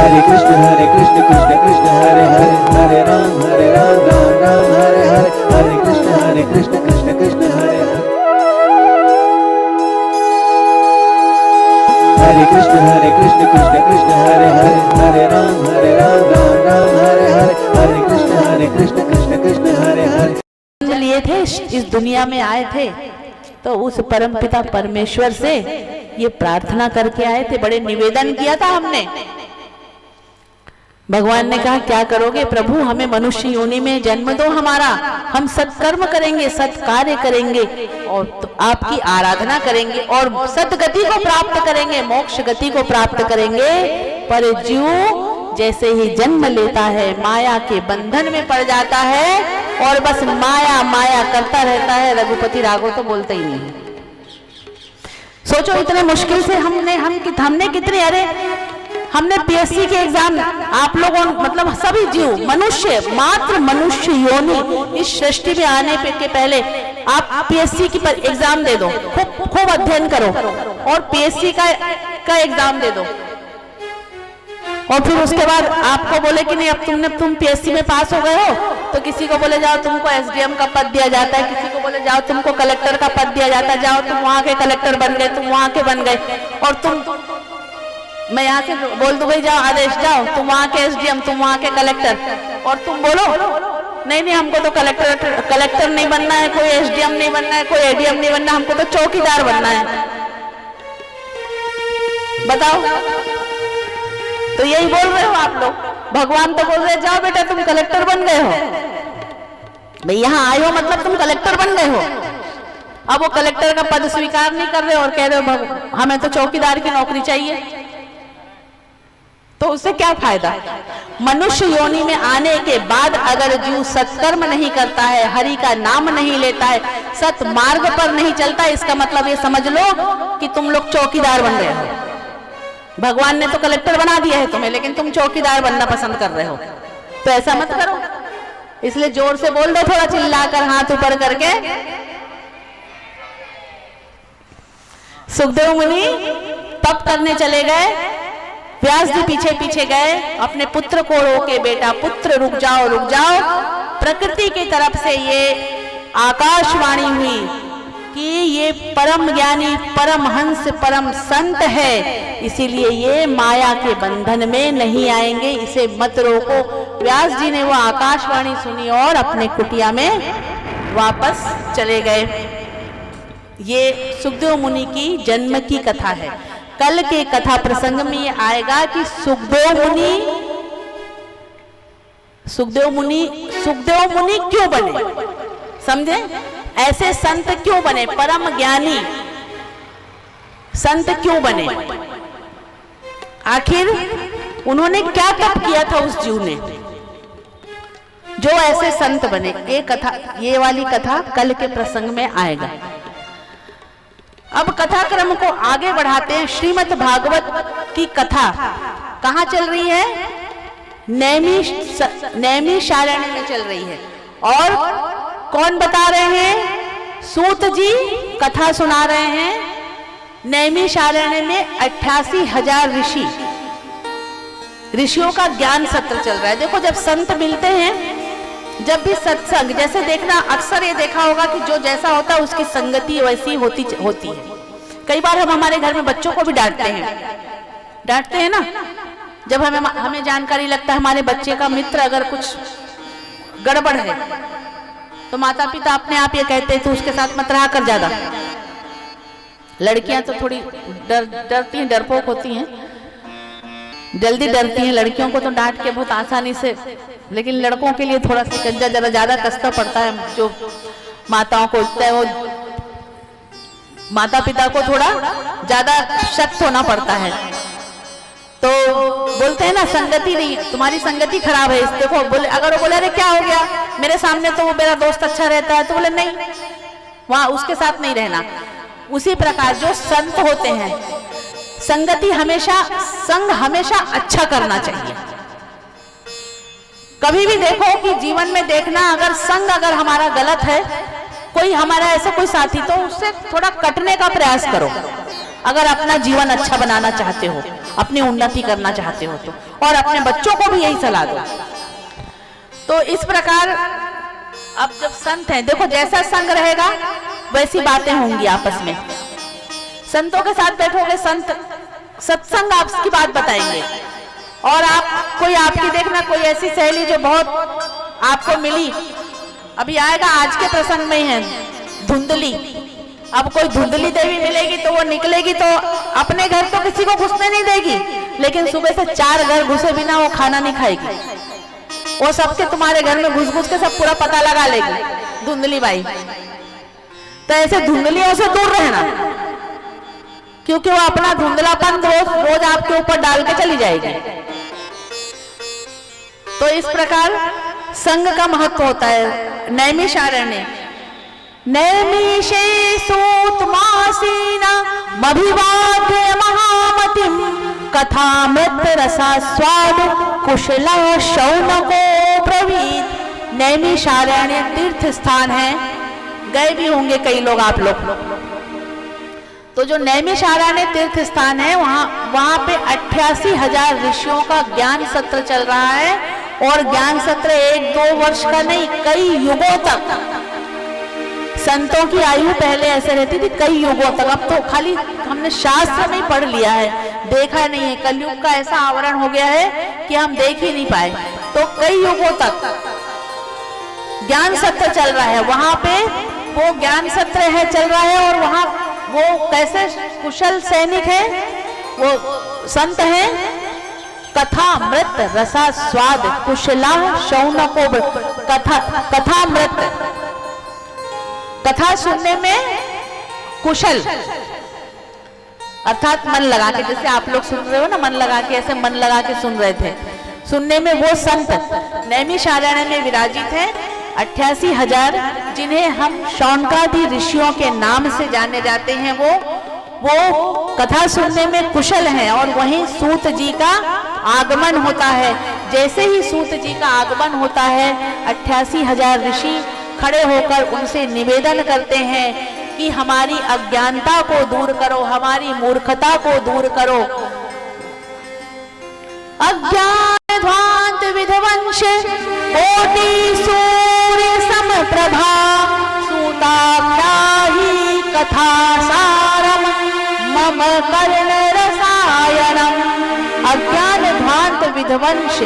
हरे कृष्ण कृष्ण कृष्ण हरे हरे, हरे राम राम राम हरे हरे, हरे कृष्ण कृष्ण कृष्ण हरे हरे, हरे कृष्ण कृष्ण कृष्ण हरे हरे, हरे राम राम राम हरे हरे, हरे कृष्ण कृष्ण कृष्ण हरे हरे। लिए थे, इस दुनिया में आए थे तो उस परमपिता परमेश्वर से ये प्रार्थना करके आए थे, बड़े निवेदन किया था हमने। भगवान ने कहा क्या करोगे प्रभु, हमें मनुष्य योनि में जन्म दो हमारा, हम सत्कर्म करेंगे, सत्कार्य करेंगे और तो आपकी आराधना करेंगे और सतगति को प्राप्त करेंगे, मोक्ष गति को प्राप्त करेंगे। पर जीव जैसे ही जन्म लेता है माया के बंधन में पड़ जाता है और बस माया माया करता रहता है। रघुपति राघव तो बोलते ही नहीं। सोचो इतने मुश्किल से हमने कितने, अरे हमने पीएससी के एग्जाम, आप लोगों मतलब सभी जीव मनुष्य, मात्र मनुष्य योनि इस सृष्टि में आने के पहले आप पीएससी की एग्जाम दे दो, खूब अध्ययन करो और पीएससी का एग्जाम दे दो और फिर उसके बाद आपको बोले कि नहीं अब तुम पीएससी में पास हो गए हो, तो किसी को बोले जाओ तुमको एसडीएम का पद दिया जाता है, किसी को बोले जाओ तुमको कलेक्टर का पद दिया जाता है, जाओ तुम वहां के कलेक्टर बन गए, तुम वहां के बन गए और मैं यहाँ से बोल दूं भाई जाओ आदेश जाओ तुम वहां के एसडीएम, तुम वहां के कलेक्टर, और तुम बोलो नहीं हमको तो कलेक्टर नहीं बनना है, कोई एसडीएम नहीं बनना है, कोई एडीएम नहीं बनना, हमको तो चौकीदार बनना है। बताओ, तो यही बोल रहे हो आप लोग। भगवान तो बोल रहे जाओ बेटा तुम कलेक्टर बन गए हो, भाई यहाँ आए हो मतलब तुम कलेक्टर बन गए हो। अब वो कलेक्टर का पद स्वीकार नहीं कर रहे और कह रहे हो हमें तो चौकीदार की नौकरी चाहिए, तो उससे क्या फायदा। मनुष्य योनि में आने के बाद अगर जीव सत्कर्म नहीं करता है, हरि का नाम नहीं लेता है, सत मार्ग पर नहीं चलता, इसका मतलब ये समझ लो कि तुम लोग चौकीदार बन रहे हो। भगवान ने तो कलेक्टर बना दिया है तुम्हें, लेकिन तुम चौकीदार बनना पसंद कर रहे हो, तो ऐसा मत करो। इसलिए जोर से बोल दो, थोड़ा चिल्लाकर हाथ ऊपर करके। सुखदेव मुनि तप करने चले गए, व्यास जी पीछे पीछे गए, अपने पुत्र को रोके बेटा पुत्र रुक जाओ रुक जाओ। प्रकृति की तरफ से ये आकाशवाणी हुई कि ये परम ज्ञानी परम हंस परम संत है, इसीलिए ये माया के बंधन में नहीं आएंगे, इसे मत रोको। व्यास जी ने वो आकाशवाणी सुनी और अपने कुटिया में वापस चले गए। ये सुखदेव मुनि की जन्म की कथा है। कल के कथा प्रसंग में ये आएगा कि सुखदेव मुनि क्यों बने, समझे, ऐसे संत क्यों बने, परम ज्ञानी संत क्यों बने, आखिर उन्होंने क्या तप किया था उस जीव ने जो ऐसे संत बने। ये वाली कथा कल के प्रसंग में आएगा। अब कथा क्रम को आगे बढ़ाते हैं। श्रीमद् भागवत की कथा कहाँ चल रही है, नैमिषारण्य में चल रही है। और कौन बता रहे हैं, सूत जी कथा सुना रहे हैं। नैमिषारण्य में 88,000 ऋषियों का ज्ञान सत्र चल रहा है। देखो जब संत मिलते हैं, जब भी सत्संग, जैसे देखना अक्सर ये देखा होगा कि जो जैसा होता है उसकी संगति वैसी होती है। कई बार हम हमारे घर में बच्चों को भी डांटते हैं ना, जब हमें जानकारी लगता है हमारे बच्चे का मित्र अगर कुछ गड़बड़ है, तो माता पिता अपने आप ये कहते हैं तो उसके साथ मत रहा कर ज्यादा। लड़कियां तो थोड़ी डरती हैं, डरपोक होती हैं, जल्दी डरती हैं। लड़कियों को तो डांट के बहुत आसानी से, लेकिन लड़कों के लिए थोड़ा शिकंजा जरा ज्यादा कसना पड़ता है। जो माताओं को होता है वो माता पिता को थोड़ा ज्यादा सख्त होना पड़ता है। तो बोलते हैं ना संगति नहीं, तुम्हारी संगति खराब है। देखो बोले, अगर वो बोले अरे क्या हो गया, मेरे सामने तो वो मेरा दोस्त अच्छा रहता है, तो बोले नहीं, वहां उसके साथ नहीं रहना। उसी प्रकार जो संत होते हैं, संगति संग हमेशा अच्छा करना चाहिए। कभी भी देखो कि जीवन में देखना, अगर संग अगर हमारा गलत है, कोई हमारा ऐसा कोई साथी, तो उससे थोड़ा कटने का प्रयास करो अगर अपना जीवन अच्छा बनाना चाहते हो। अपनी उन्नति करना चाहते हो तो, और अपने बच्चों को भी यही सलाह दो। तो इस प्रकार अब जब संत हैं, देखो जैसा संग रहेगा वैसी बातें होंगी आपस में। संतों के साथ बैठोगे, संत सत्संग आपकी बात बताएंगे। और आप कोई आपकी देखना कोई ऐसी सहेली जो बहुत आपको मिली, अभी आएगा आज के प्रसंग में है धुंधली। अब कोई धुंधली देवी मिलेगी तो वो निकलेगी तो अपने घर तो किसी को घुसने नहीं देगी, लेकिन सुबह से 4 घर घुसे बिना वो खाना नहीं खाएगी। वो सबके तुम्हारे घर में घुस घुस के सब पूरा पता लगा लेगी धुंधली बाई। तो ऐसे धुंधलियों से दूर रहना, क्योंकि वो अपना धुंधलापन रोज आपके ऊपर डाल के चली जाएगी। तो इस प्रकार संग का महत्व होता है। नैमिषारण्य, नैमिषे सूतमासीना मभिवाद्य महामतिम कथामृत रसास्वाद कुशला शौनको ब्रवीत। नैमिषारण्य तीर्थ स्थान है, गए भी होंगे कई लोग आप लोग। तो जो नैमिषारण्य तीर्थ स्थान है वहां पे 88,000 ऋषियों का ज्ञान सत्र चल रहा है। और ज्ञान सत्र 1-2 वर्ष का नहीं, कई युगों तक। संतों की आयु पहले ऐसे रहती थी कई युगों तक, अब तो खाली हमने शास्त्र में ही पढ़ लिया है, देखा नहीं है। कलयुग का ऐसा आवरण हो गया है कि हम देख ही नहीं पाए। तो कई युगों तक ज्ञान सत्र चल रहा है, वहां पे वो ज्ञान सत्र है चल रहा है। और वहां वो कैसे कुशल सैनिक है, वो संत हैं। कथामृत रसास्वाद कुशला शौनको, कथामृत, कथा सुनने में कुशल, अर्थात मन लगा के, जैसे आप लोग सुन रहे हो ना, मन लगा के, ऐसे मन लगा के सुन रहे थे। सुनने में वो संत नैमिषारण्य में विराजित हैं 88,000, जिन्हें हम शौनकादि ऋषियों के नाम से जाने जाते हैं। वो कथा सुनने में कुशल हैं। और वहीं सूत जी का आगमन होता है। जैसे ही सूत जी का आगमन होता है 88,000 ऋषि खड़े होकर उनसे निवेदन करते हैं कि हमारी अज्ञानता को दूर करो, हमारी मूर्खता को दूर करो। अज्ञान ध्वांत विध्वंस कोटि सूर्य समप्रभा सूताख्याहि कथा सारम मम कर्ण रसायनम। अज्ञान ध्वांत विध्वंस,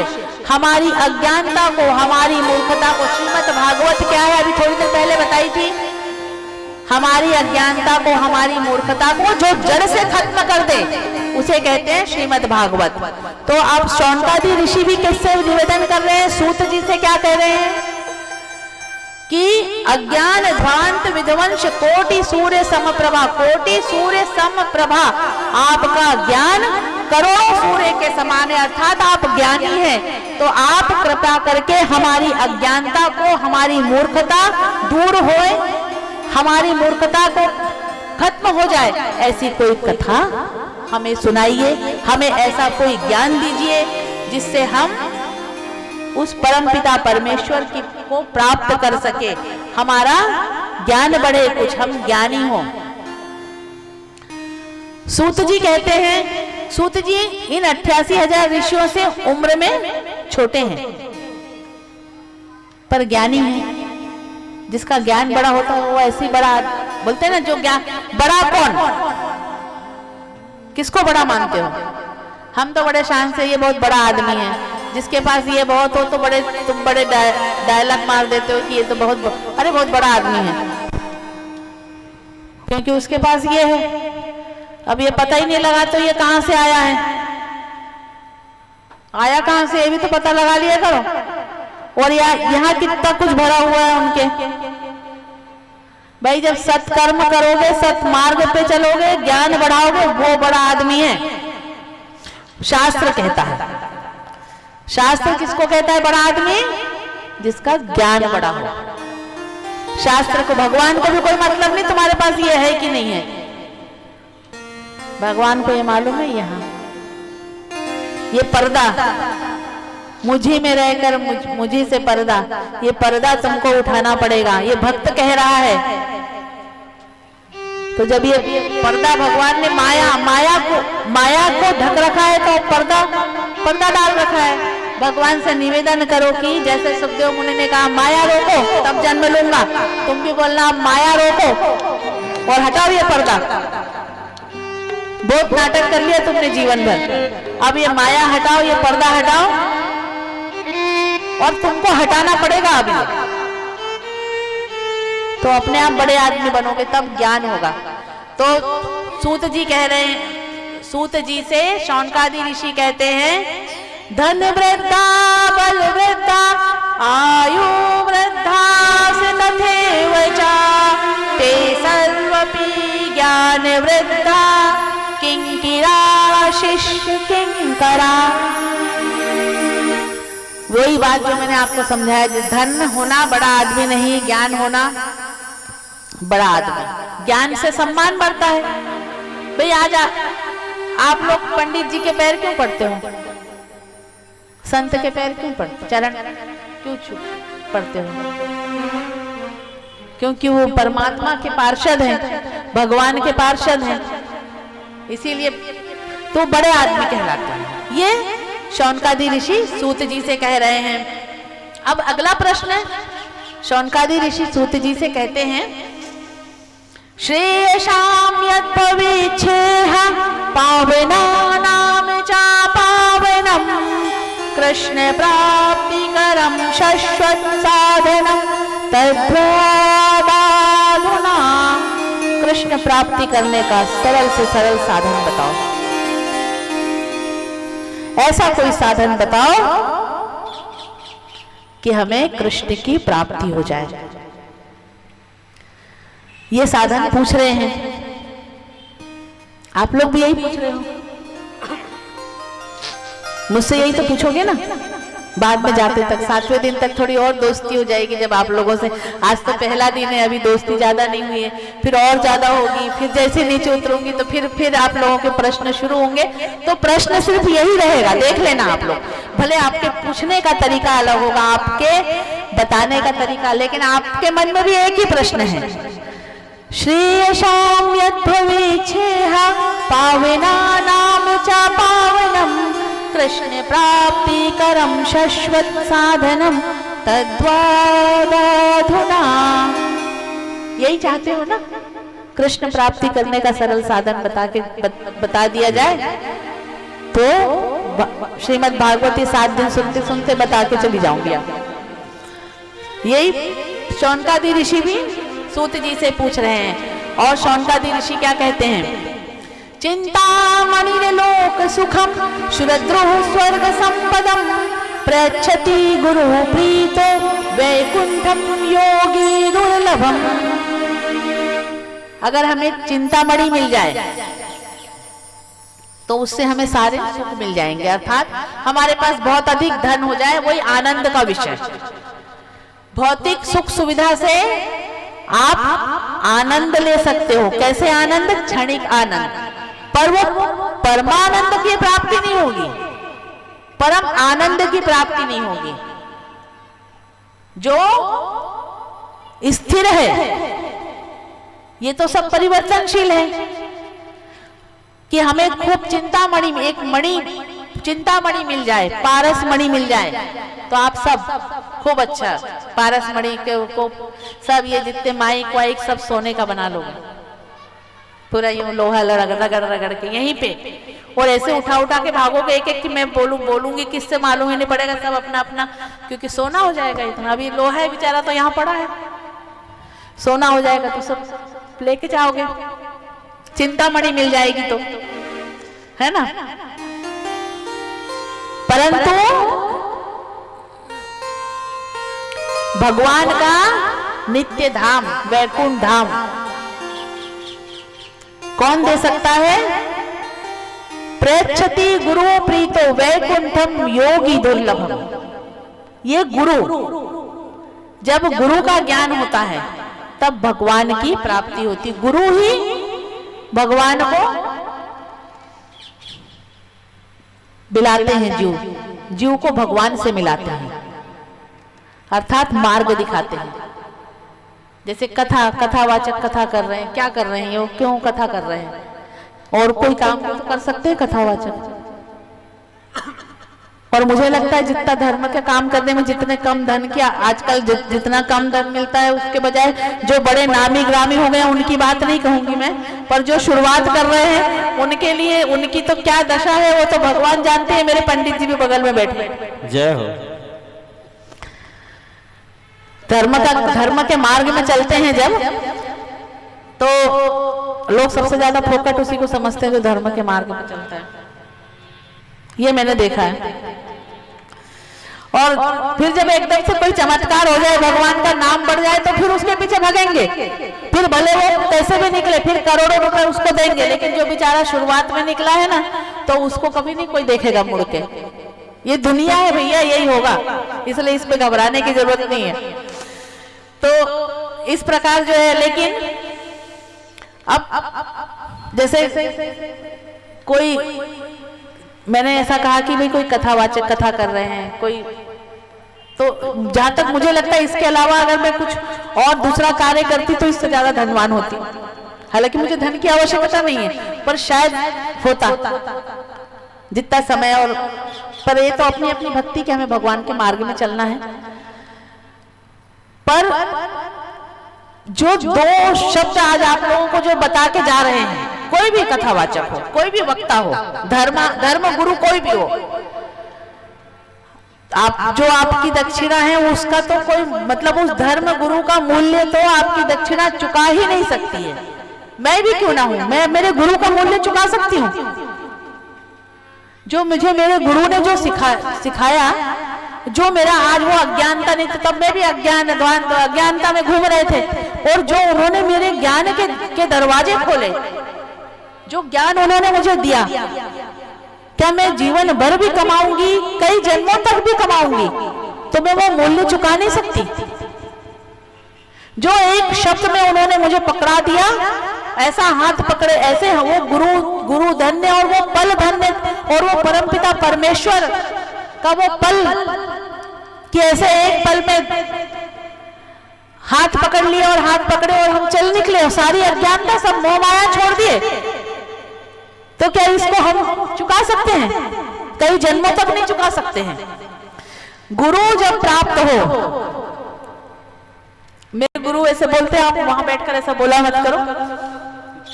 हमारी अज्ञानता को, हमारी मूर्खता को, श्रीमद् भागवत क्या है अभी थोड़ी देर पहले बताई थी। हमारी अज्ञानता को, हमारी मूर्खता को जो जड़ से खत्म कर दे उसे कहते हैं श्रीमद् भागवत। तो अब शौनकादि ऋषि भी किससे निवेदन कर रहे हैं? सूत जी से क्या कह रहे हैं कि अज्ञान ध्वांत विध्वंस कोटि सूर्य समप्रभा, कोटि सूर्य समप्रभा, आपका ज्ञान करोड़ों सूर्य के समान है, अर्थात आप ज्ञानी हैं। तो आप कृपा करके हमारी अज्ञानता को, हमारी मूर्खता दूर होए, हमारी मूर्खता को खत्म हो जाए, ऐसी कोई कथा हमें सुनाइए, हमें ऐसा कोई ज्ञान दीजिए जिससे हम उस परमपिता परमेश्वर की को प्राप्त कर सके, हमारा ज्ञान बढ़े, कुछ हम ज्ञानी हो। सूत जी कहते हैं, सूत जी इन 88,000 ऋषियों से उम्र में छोटे हैं पर ज्ञानी हैं। जिसका ज्ञान बड़ा होता है वो ऐसी बड़ा, बोलते हैं ना जो ज्ञान बड़ा, कौन किसको बड़ा मानते हो? हम तो बड़े शान से ये बहुत बड़ा आदमी है, जिसके पास ये बहुत हो तो बड़े, तुम बड़े डायलॉग मार देते हो कि ये तो बहुत, अरे बहुत बड़ा आदमी है क्योंकि उसके पास ये है। अब ये पता ही नहीं लगा तो ये कहां से आया है, आया कहां से ये भी तो पता लगा लिया करो। और यहाँ कितना कुछ भरा हुआ है उनके। भाई जब सत्कर्म करोगे, सत्मार्ग पे चलोगे, ज्ञान बढ़ाओगे, वो बड़ा आदमी है। शास्त्र कहता है, शास्त्र किसको कहता है बड़ा आदमी? जिसका ज्ञान बड़ा हो। शास्त्र को, भगवान को भी कोई मतलब नहीं तुम्हारे पास ये है कि नहीं है। भगवान को ये मालूम है यहाँ ये पर्दा मुझी में रहकर मुझी से पर्दा, ये पर्दा तुमको उठाना पड़ेगा। ये भक्त कह रहा है, तो जब ये पर्दा भगवान ने माया को ढक रखा है तो पर्दा डाल रखा है। भगवान से निवेदन करो कि जैसे सुखदेव मुनि ने कहा माया रोको तब जन्म लूंगा, तुम भी बोलना माया रोको और हटाओ ये पर्दा। बहुत नाटक कर लिया तुमने जीवन भर, अब ये माया हटाओ, ये पर्दा हटाओ, और तुमको हटाना पड़ेगा अभी, तो अपने आप बड़े आदमी बनोगे, तब ज्ञान होगा। तो सूत जी कह रहे हैं, सूत जी से शौनकादि ऋषि कहते हैं धन वृद्धा बल वृद्धा आयु वृद्धा से तथैव च ते सर्वपि ज्ञान वृद्धा किंकिरा शिष्य किंकरा। वही बात जो मैंने आपको समझाया, धन होना बड़ा आदमी नहीं, ज्ञान होना बड़ा आदमी। ज्ञान से सम्मान बढ़ता है। भाई आज आप लोग पंडित जी के पैर क्यों पड़ते हो, संत के पैर क्यों पड़ते, चरण क्यों पड़ते हो? क्योंकि वो परमात्मा के पार्षद हैं, भगवान के पार्षद हैं, इसीलिए तो बड़े आदमी कहलाते हैं। ये शौनकादि ऋषि सूत जी से कह रहे हैं। अब अगला प्रश्न है, शौनकादि ऋषि सूत जी से कहते हैं श्रेयसाम यत् भवेच्छेह पावनानां च पावनम् कृष्ण प्राप्तिकरं शाश्वत साधनं तद्वादालुना। कृष्ण प्राप्ति करने का सरल से सरल साधन बताओ, ऐसा कोई साधन बताओ कि हमें कृष्ण की प्राप्ति हो जाए। ये साधन पूछ रहे हैं, आप लोग भी यही पूछ रहे हो, मुझसे यही तो पूछोगे ना। बाद में जाते तक 7वें दिन तक थोड़ी और दोस्ती हो जाएगी जब आप लोगों से, आज तो पहला दिन है, अभी दोस्ती ज्यादा नहीं हुई है, फिर और ज्यादा होगी, फिर जैसे नीचे उतरूंगी तो फिर आप लोगों के प्रश्न शुरू होंगे। तो प्रश्न सिर्फ यही रहेगा, देख लेना आप लोग, भले आपके पूछने का तरीका अलग होगा, आपके बताने का तरीका, लेकिन आपके मन में भी एक ही प्रश्न है। श्रेयसाम यत् भवेच्छेह पावनानां च पावनम् कृष्ण प्राप्तिकरं शाश्वत साधनं तद्वादाधुना। यही चाहते हो ना, कृष्ण प्राप्ति करने का सरल साधन बता दिया जाए। तो श्रीमद् भागवती 7 दिन सुनते सुनते बता के चली जाऊंगी आप। यही शौनकादि ऋषि भी सूत जी से पूछ रहे हैं, और शौनकादि ऋषि क्या कहते हैं? चिंतामणि लोक सुखम शुरद्रोह स्वर्ग संपदम प्रच्छति गुरु प्रीतो वैकुंठम योगी दुर्लभम। अगर हमें चिंतामणि मिल जाए तो उससे हमें सारे सुख मिल जाएंगे, अर्थात हमारे पास बहुत अधिक धन हो जाए, वही आनंद का विषय। भौतिक सुख सुविधा से आप आनंद ले सकते हो, कैसे आनंद? क्षणिक आनंद, पर वो परमानंद की प्राप्ति नहीं होगी, परम आनंद की प्राप्ति नहीं होगी जो स्थिर है। ये तो सब परिवर्तनशील है कि हमें खूब चिंतामणि, एक मणि चिंतामणि मिल जाए, पारस मणि मिल जाए तो आप सब खूब अच्छा पारस मणि को सब ये जितने माइक वाइक सब सोने का बना लोगे, पूरा यूं लोहा रगड़ के यहीं पे, और ऐसे उठा उठा के भागोगे एक एक कि मैं बोलूंगी किससे मालूम ही नहीं पड़ेगा, सब अपना अपना, क्योंकि सोना हो जाएगा इतना। अभी लोहा है बेचारा तो यहाँ पड़ा है, सोना हो जाएगा तो सब लेके जाओगे, चिंतामणि मिल जाएगी तो, है ना। परंतु भगवान का नित्य धाम वैकुंठ धाम कौन दे सकता है? प्रच्छति गुरु प्रीतो वैकुंठम योगी दुर्लभम। ये गुरु, जब गुरु का ज्ञान होता है तब भगवान की प्राप्ति होती। गुरु ही भगवान को मिलाते हैं, जीव को भगवान से मिलाते हैं, अर्थात मार्ग दिखाते हैं। जैसे कथावाचक कथा कर रहे हैं, क्या कर रहे हैं, वो क्यों कथा कर रहे हैं? और कोई काम तो कर सकते हैं कथावाचक। और मुझे लगता है जितना धर्म के काम करने में जितने कम धन की आजकल जितना कम धन मिलता है, उसके बजाय जो बड़े नामी ग्रामी हो गए उनकी बात नहीं कहूंगी मैं, पर जो शुरुआत कर रहे हैं उनके लिए उनकी तो क्या दशा है वो तो भगवान जानते हैं। मेरे पंडित जी भी बगल में बैठे। जय हो। धर्म के मार्ग में चलते हैं जब, तो लोग सबसे ज्यादा फोकट उसी को समझते हैं जो धर्म के मार्ग में चलता है। ये मैंने देखा है। और फिर जब एकदम से कोई चमत्कार हो जाए, भगवान का नाम बढ़ जाए, तो फिर उसके पीछे भागेंगे। फिर भले वो कैसे भी निकले, फिर करोड़ों रुपए उसको देंगे, लेकिन जो बेचारा शुरुआत में निकला है ना, तो उसको कभी नहीं कोई देखेगा मुड़ के। ये दुनिया है भैया, यही होगा, इसलिए इस पे घबराने की जरूरत नहीं है। तो इस प्रकार जो है, लेकिन अब जैसे कोई, मैंने ऐसा कहा कि भाई कोई कथावाचक कथा कर रहे हैं कोई, तो जहां तक मुझे लगता है इसके अलावा अगर मैं कुछ और दूसरा कार्य करती तो इससे ज्यादा धनवान होती। हालांकि मुझे धन की आवश्यकता नहीं है, पर शायद होता जितना समय। और पर ये तो अपनी अपनी भक्ति के, हमें भगवान के मार्ग में चलना है। पर जो दो शब्द आज आप लोगों को जो बता के जा रहे हैं, कोई भी कथावाचक हो, कोई भी वक्ता हो, धर्म गुरु कोई भी हो, आप जो आपकी दक्षिणा है उसका तो कोई मतलब, उस धर्म गुरु का मूल्य तो आपकी दक्षिणा चुका ही नहीं सकती है। मैं भी क्यों ना हूं, मैं मेरे गुरु का मूल्य चुका सकती हूँ। जो मुझे मेरे गुरु ने जो सिखाया, जो मेरा आज वो अज्ञानता नहीं, तो तब मैं भी अज्ञानता में घूम रहे थे, और जो उन्होंने मेरे ज्ञान के दरवाजे खोले, जो ज्ञान उन्होंने मुझे दिया, क्या मैं जीवन भर भी कमाऊंगी, कई जन्मों तक भी कमाऊंगी, तो मैं वो मूल्य चुका नहीं सकती। जो एक शब्द में उन्होंने मुझे पकड़ा दिया, ऐसा हाथ पकड़े, ऐसे वो गुरु धन्य, और वो पल धन्य, और वो परमपिता परमेश्वर का वो पल कि ऐसे एक पल में हाथ पकड़ लिए, और हाथ पकड़े और हम चल निकले, और सारी अज्ञानता सब मोह माया छोड़ दिए। तो क्या इसको हम चुका सकते हैं? कई जन्मों तक नहीं चुका सकते हैं। गुरु जब प्राप्त हो, मेरे गुरु ऐसे बोलते हैं, आप वहां बैठकर ऐसा बोला मत करो।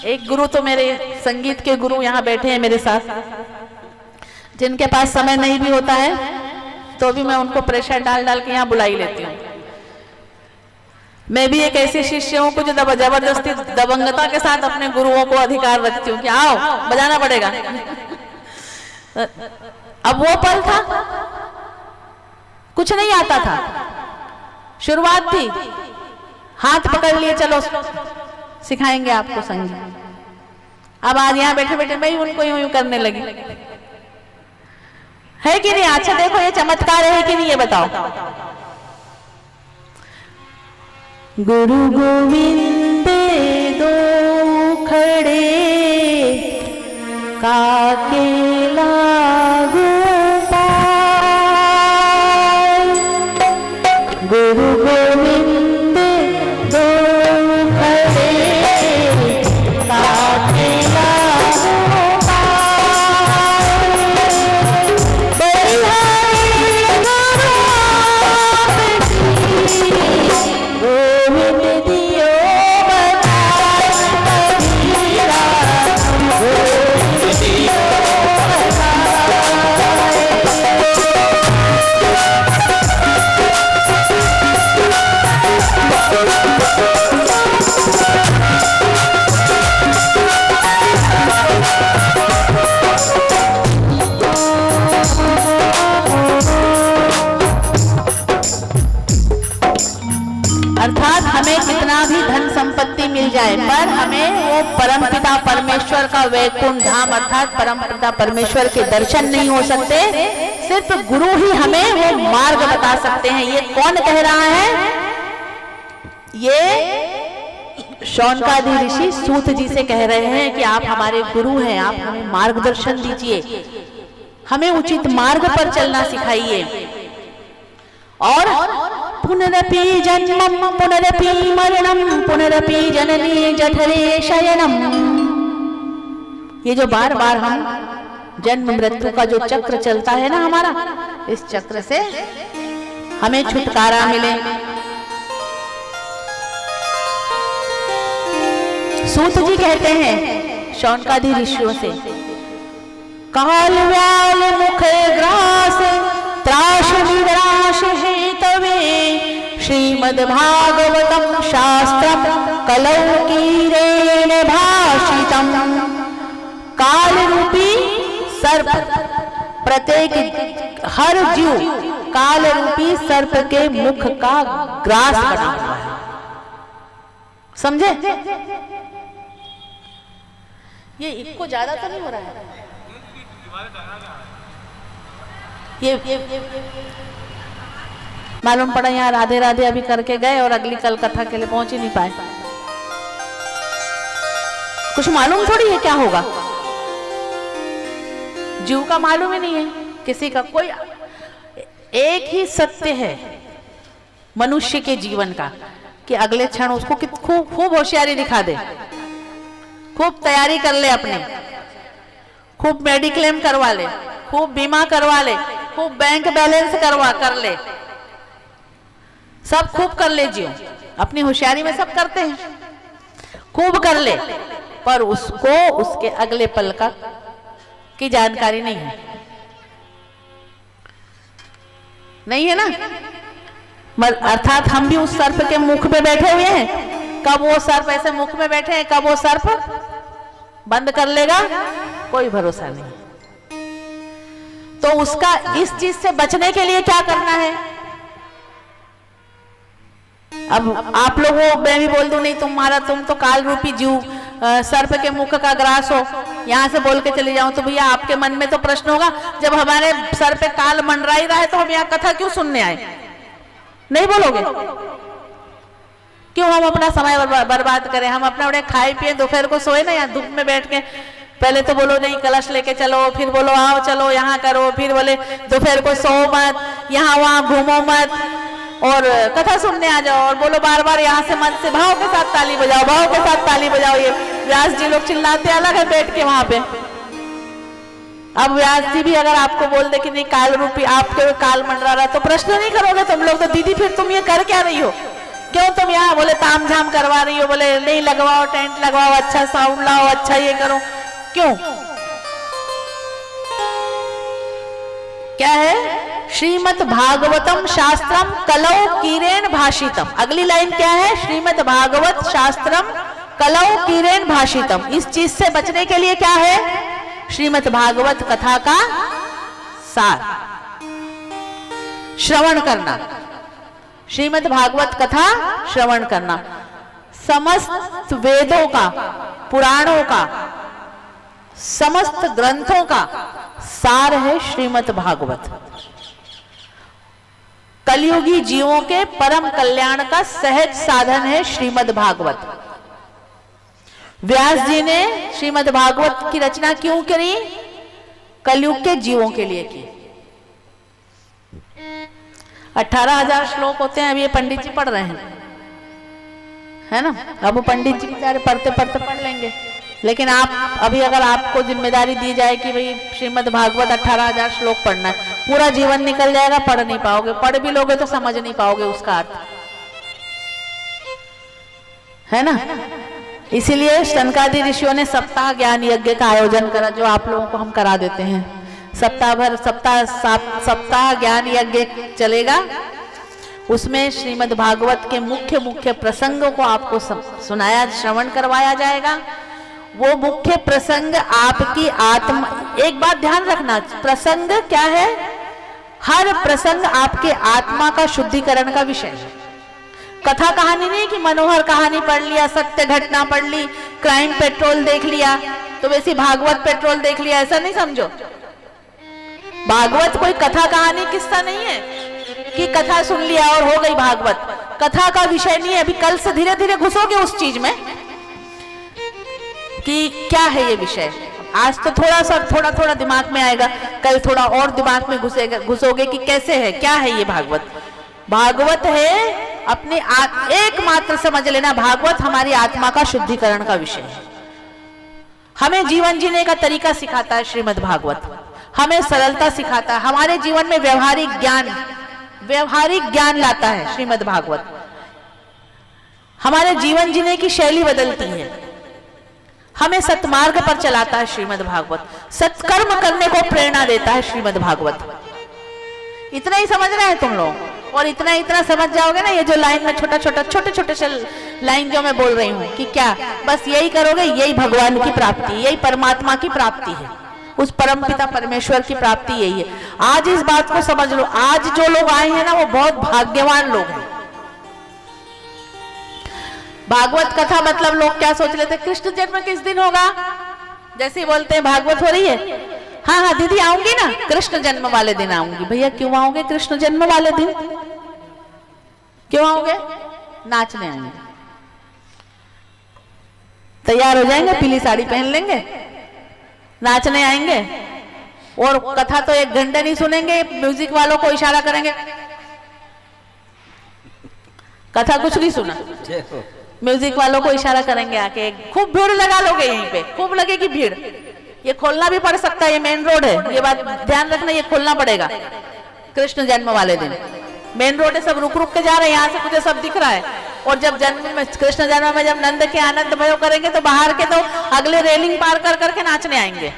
एक गुरु तो मेरे संगीत के गुरु यहाँ बैठे हैं मेरे साथ, जिनके पास समय नहीं भी होता है तो भी मैं उनको प्रेशर डाल डाल के यहाँ बुलाई लेती हूँ। मैं भी एक ऐसे शिष्य हूँ को जो जबरदस्ती दबंगता के साथ अपने गुरुओं को अधिकार रखती हूँ कि आओ बजाना पड़ेगा। अब वो पल था, कुछ नहीं आता था, शुरुआत थी, हाथ पकड़ लिए, चलो सिखाएंगे आपको संगीत। अब आज यहाँ बैठे बैठे मैं ही उनको यूं करने लगी, है कि नहीं? अच्छा देखो ये चमत्कार है कि नहीं, ये बताओ। गुरु गोविंद दो खड़े काके लागू पाए, गुरु गोविंद दो खड़े काके लागू अर्थात हमें कितना भी धन संपत्ति मिल जाए, पर हमें वो परमपिता परमेश्वर का वैकुंठ धाम अर्थात परमपिता परमेश्वर के दर्शन नहीं हो सकते। सिर्फ गुरु ही हमें वो मार्ग बता सकते हैं। ये कौन कह रहा है? ये शौनकादि ऋषि सूत जी से कह रहे हैं कि आप हमारे गुरु हैं, आप हमें मार्गदर्शन दीजिए, हमें उचित मार्ग पर चलना सिखाइए। और पुनरपि जन्मं पुनरपि मरणं पुनरपि जननी जठरे शयनम। ये जो बार बार हम जन्म मृत्यु का जो चक्र चलता है ना हमारा, इस चक्र से हमें छुटकारा मिले। सूत जी कहते हैं शौनकादि ऋषियों से, काल व्याल मुख ग्रास त्राश विग्राश हेतवे श्रीमद् भागवतम शास्त्रम कलौकीरेण भाषितम। काल रूपी सर्प, प्रत्येक हर जीव काल रूपी सर्प के मुख का ग्रास बना हुआ है। समझे? ये इनको ज्यादा तो नहीं हो रहा है ये मालूम पड़ा यहाँ राधे राधे अभी करके गए और अगली कल कथा के लिए पहुंच ही नहीं पाए। कुछ मालूम थोड़ी है क्या होगा, जीव का मालूम ही नहीं है किसी का। कोई एक ही सत्य है मनुष्य के जीवन का कि अगले क्षण उसको खूब होशियारी दिखा दे, खूब तैयारी कर ले अपने, खूब मेडिक्लेम करवा ले, खूब बीमा करवा ले, खूब बैंक बैलेंस कर ले, सब खूब कर ले। जियो अपनी होशियारी में सब करते हैं, खूब कर ले, पर उसको उसके अगले पल का की जानकारी नहीं है, नहीं है ना। अर्थात हम भी उस सर्प के मुख पे बैठे हुए हैं। कब वो सर्प ऐसे मुख में बैठे हैं, कब वो सर्प बंद कर लेगा कोई भरोसा नहीं। तो उसका इस चीज से बचने के लिए क्या करना है? अब आप लोगों, मैं भी बोल दूं नहीं तुम तो काल रूपी जीव सर्प के मुख का ग्रास हो, यहां से बोल के चले जाऊं तो भैया आपके मन में तो प्रश्न होगा, जब हमारे सर पे काल मंडरा ही रहा है तो हम यहाँ कथा क्यों सुनने आए? नहीं बोलोगे? क्यों हम अपना समय बर्बाद करें? हम अपना खाए पिए दोपहर को सोए ना यहाँ धूप में बैठ के। पहले तो बोलो नहीं कलश लेके चलो, फिर बोलो आओ चलो यहाँ करो, फिर बोले दोपहर को सो मत, यहाँ वहां घूमो मत और कथा सुनने आ जाओ, और बोलो बार बार यहाँ से मन से भाव के साथ ताली बजाओ, भाव के साथ ताली बजाओ। ये व्यास जी लोग चिल्लाते अलग है बैठ के वहां पे। अब व्यास जी भी अगर आपको बोल दे कि नहीं काल रूपी आपके काल मंडरा रहा तो प्रश्न नहीं करोगे तुम लोग तो, दीदी फिर तुम ये कर क्या रही हो, क्यों तुम यहाँ बोले ताम झाम करवा रही हो, बोले नहीं लगवाओ टेंट लगवाओ, अच्छा साउंड लाओ, अच्छा ये करो, क्यों? क्या है? श्रीमद् भागवतम शास्त्रम कलौ कीरेण भाषितम। अगली लाइन क्या है? श्रीमद् भागवत शास्त्रम कलौ कीरेण भाषितम। इस चीज से बचने के लिए क्या है? श्रीमद् भागवत कथा का सार श्रवण करना, श्रीमद् भागवत कथा श्रवण करना। समस्त वेदों का, पुराणों का, समस्त ग्रंथों का सार है श्रीमद् भागवत। कलयुगी जीवों के परम कल्याण का सहज साधन है श्रीमद् भागवत। व्यास जी ने श्रीमद् भागवत की रचना क्यों करी? कलयुग के जीवों के लिए की। 18,000 श्लोक होते हैं, अब ये पंडित जी पढ़ रहे हैं, है ना। अब वो पंडित जी बेचारे पढ़ते पढ़ते पढ़ लेंगे, लेकिन आप अभी अगर आपको जिम्मेदारी दी जाए कि भाई श्रीमद् भागवत 18,000 श्लोक पढ़ना है, पूरा जीवन निकल जाएगा, पढ़ नहीं पाओगे, पढ़ भी लोगे तो समझ नहीं पाओगे उसका अर्थ, है ना। इसीलिए शनकादि ऋषियों ने सप्ताह ज्ञान यज्ञ का आयोजन करा, जो आप लोगों को हम करा देते हैं। सप्ताह भर सप्ताह ज्ञान यज्ञ चलेगा, उसमें श्रीमद् भागवत के मुख्य मुख्य प्रसंगों को आपको सुनाया, श्रवण करवाया जाएगा। वो मुख्य प्रसंग आपकी आत्मा, एक बात ध्यान रखना, प्रसंग क्या है? हर प्रसंग आपके आत्मा का शुद्धिकरण का विषय है। कथा कहानी नहीं कि मनोहर कहानी पढ़ लिया, सत्य घटना पढ़ ली, क्राइम पेट्रोल देख लिया तो वैसे भागवत पेट्रोल देख लिया, ऐसा नहीं समझो। भागवत कोई कथा कहानी किस्सा नहीं है कि कथा सुन लिया और हो गई भागवत। कथा का विषय नहीं है। अभी कल से धीरे धीरे घुसोगे उस चीज में कि क्या है ये विषय। आज तो थोड़ा थोड़ा दिमाग में आएगा, कल थोड़ा और दिमाग में घुसोगे कि कैसे है, क्या है ये भागवत। भागवत है अपनी एकमात्र समझ लेना, भागवत हमारी आत्मा का शुद्धिकरण का विषय है। हमें जीवन जीने का तरीका सिखाता है श्रीमद् भागवत, हमें सरलता सिखाता है, हमारे जीवन में व्यवहारिक ज्ञान लाता है श्रीमद् भागवत। हमारे जीवन जीने की शैली बदलती है, हमें सत्मार्ग पर चलाता है श्रीमद् भागवत, सत्कर्म करने को प्रेरणा देता है श्रीमद् भागवत। इतना ही समझ रहे हैं तुम लोग, और इतना समझ जाओगे ना, ये जो लाइन में छोटे से लाइन जो मैं बोल रही हूँ कि क्या बस यही करोगे, यही भगवान की प्राप्ति, यही परमात्मा की प्राप्ति है, उस परम पिता परमेश्वर की प्राप्ति यही है। आज इस बात को समझ लो, आज जो लोग आए हैं ना वो बहुत भाग्यवान लोग हैं। भागवत कथा मतलब लोग क्या सोच लेते, कृष्ण जन्म किस दिन होगा, जैसे बोलते हैं भागवत हो रही है, हाँ दीदी आऊंगी ना, कृष्ण जन्म वाले दिन आऊंगी। भैया क्यों आओगे कृष्ण जन्म वाले दिन, क्यों आओगे? नाचने आएंगे, तैयार हो जाएंगे, पीली साड़ी पहन लेंगे, नाचने आएंगे, और कथा तो 1 घंटे नहीं सुनेंगे, म्यूजिक वालों को इशारा करेंगे, कथा कुछ नहीं सुना, म्यूजिक वालों को इशारा करेंगे आके, खूब भीड़ लगा लोगे, यहीं पे खूब लगेगी भीड़। ये खोलना भी पड़ सकता है, ये मेन रोड है, ये बात ध्यान रखना, ये खोलना पड़ेगा कृष्ण जन्म वाले दिन। मेन रोड है, सब रुक रुक के जा रहे हैं, यहाँ से मुझे सब दिख रहा है। और जब जन्म में, कृष्ण जन्म में जब नंद के आनंद भयो करेंगे तो बाहर के तो अगले रेलिंग पार कर करके नाचने आएंगे।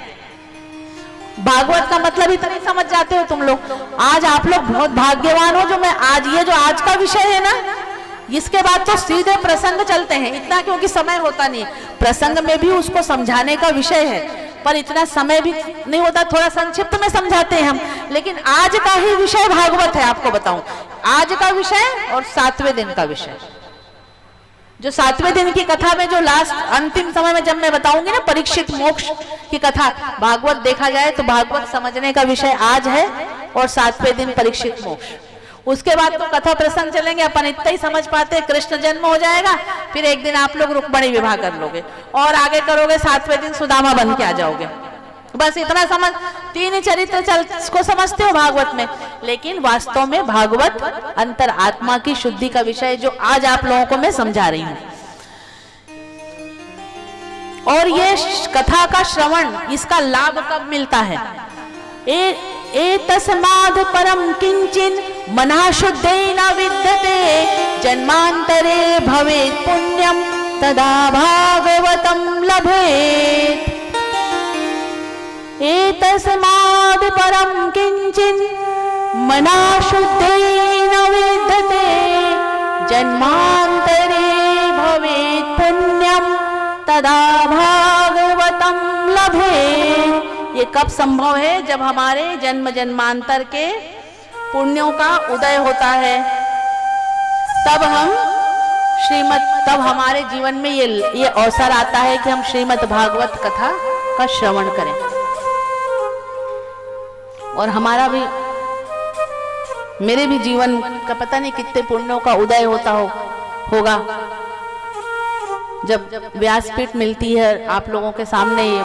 भागवत का मतलब इतना समझ जाते हो तुम लोग। आज आप लोग बहुत भाग्यवान हो जो मैं आज, ये जो आज का विषय है ना, इसके बाद तो सीधे प्रसंग चलते हैं, इतना क्योंकि समय होता नहीं है, प्रसंग में भी उसको समझाने का विषय है, पर इतना समय भी नहीं होता, थोड़ा संक्षिप्त में समझाते हैं हम। लेकिन आज का ही विषय भागवत है, आपको बताऊं, आज का विषय और 7वें दिन का विषय। जो 7वें दिन की कथा में जो लास्ट अंतिम समय में जब मैं बताऊंगी ना परीक्षित मोक्ष की कथा, भागवत देखा जाए तो भागवत समझने का विषय आज है, और 7वें दिन परीक्षित मोक्ष। उसके बाद तो कथा प्रसंग चलेंगे, अपन इतना ही समझ पाते, कृष्ण जन्म हो जाएगा, फिर एक दिन आप लोग रुक्मिणी विवाह कर लोगे, और आगे करोगे 7वें दिन सुदामा बन के आ जाओगे। बस इतना समझ, 3 चरित्र को समझते हो भागवत में, लेकिन वास्तव में भागवत अंतर आत्मा की शुद्धि का विषय, जो आज आप लोगों को मैं समझा रही हूं। और ये कथा का श्रवण, इसका लाभ कब मिलता है? तस्माद् परम किंचिन मना शुद्धेन विद्यते, जन्मांतरे भवेत् पुण्यम तदा भागवतं लभेत्। तस्माद् परम किंचिन मना शुद्धेन विद्यते, जन्मांतरे भवेत् पुण्यम तदा भागवतं लभेत्। ये कब संभव है? जब हमारे जन्म जन्मांतर के पुण्यों का उदय होता है, तब तब हमारे जीवन में ये अवसर आता है कि हम श्रीमद् भागवत कथा का श्रवण करें, और हमारा भी, मेरे भी जीवन का पता नहीं कितने पुण्यों का उदय होता होगा जब व्यासपीठ मिलती है आप लोगों के सामने। ये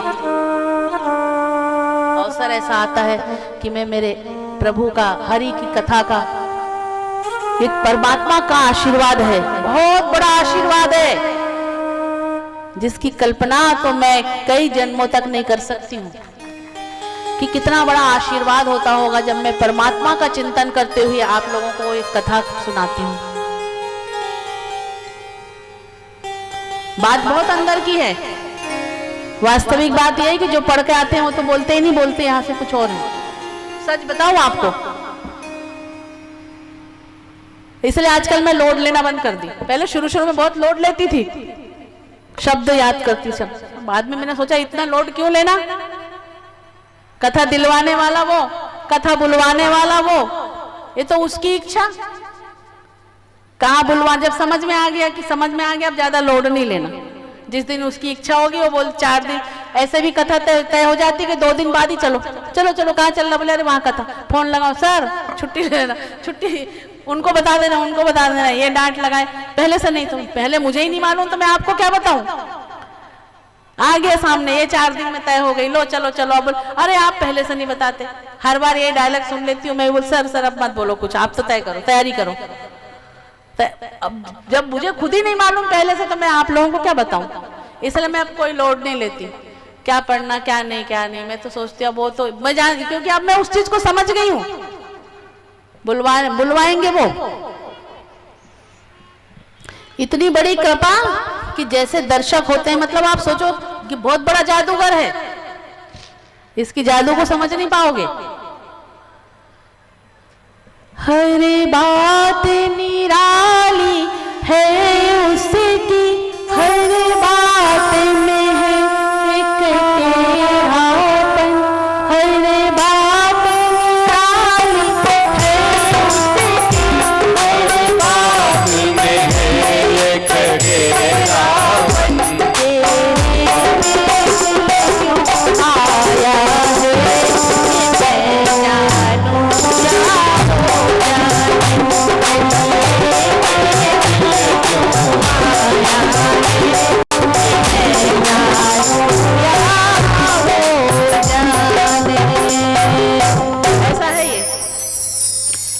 अवसर ऐसा आता है कि मैं मेरे प्रभु का, हरि की कथा का, एक परमात्मा का आशीर्वाद है, बहुत बड़ा आशीर्वाद है, जिसकी कल्पना तो मैं कई जन्मों तक नहीं कर सकती हूँ कि कितना बड़ा आशीर्वाद होता होगा जब मैं परमात्मा का चिंतन करते हुए आप लोगों को एक कथा सुनाती हूँ। बात बहुत अंदर की है, वास्तविक बात यह है कि जो पढ़ के आते हैं वो तो बोलते ही नहीं, बोलते यहाँ से कुछ और है। सच बताऊं आपको, इसलिए आजकल मैं लोड लेना बंद कर दी। पहले शुरू में बहुत लोड लेती थी, शब्द याद करती सब, बाद में मैंने सोचा इतना लोड क्यों लेना, कथा दिलवाने वाला वो, कथा बुलवाने वाला वो, ये तो उसकी इच्छा, कहाँ बुलवा। जब समझ में आ गया अब ज्यादा लोड नहीं लेना, जिस दिन उसकी इच्छा होगी वो बोल 4 दिन, ऐसे भी कथा तय हो जाती है कि 2 दिन बाद ही चलो कहाँ चलना, बोले अरे वहां कथा, फोन लगाओ सर छुट्टी ले लेना, छुट्टी उनको बता देना, ये डांट लगाए, पहले से नहीं, तो पहले मुझे ही नहीं मालूम तो मैं आपको क्या बताऊं। आ गया सामने, ये 4 दिन में तय हो गई, लो चलो चलो। अब अरे आप पहले से नहीं बताते। हर बार ये डायलॉग सुन लेती हूँ मैं, बोल सर अब मत बोलो कुछ, आप तो तय करो, तैयारी करो। अब जब मुझे खुद ही नहीं मालूम पहले से, तो मैं आप लोगों को क्या बताऊं। इसलिए मैं अब कोई लोड नहीं लेती, क्या पढ़ना क्या नहीं। मैं तो सोचती हूँ वो तो मैं जान, क्योंकि अब मैं उस चीज को समझ गई हूँ। बुलवाएंगे वो, इतनी बड़ी कृपा कि जैसे दर्शक होते हैं, मतलब आप सोचो कि बहुत बड़ा जादूगर है, इसकी जादू को समझ नहीं पाओगे। हर बात निराली है उसकी, हर बात में है एक टेढ़ापन, हर बात निराली है उसकी, हर बात में है एक टेढ़ापन। आया है मैं जानू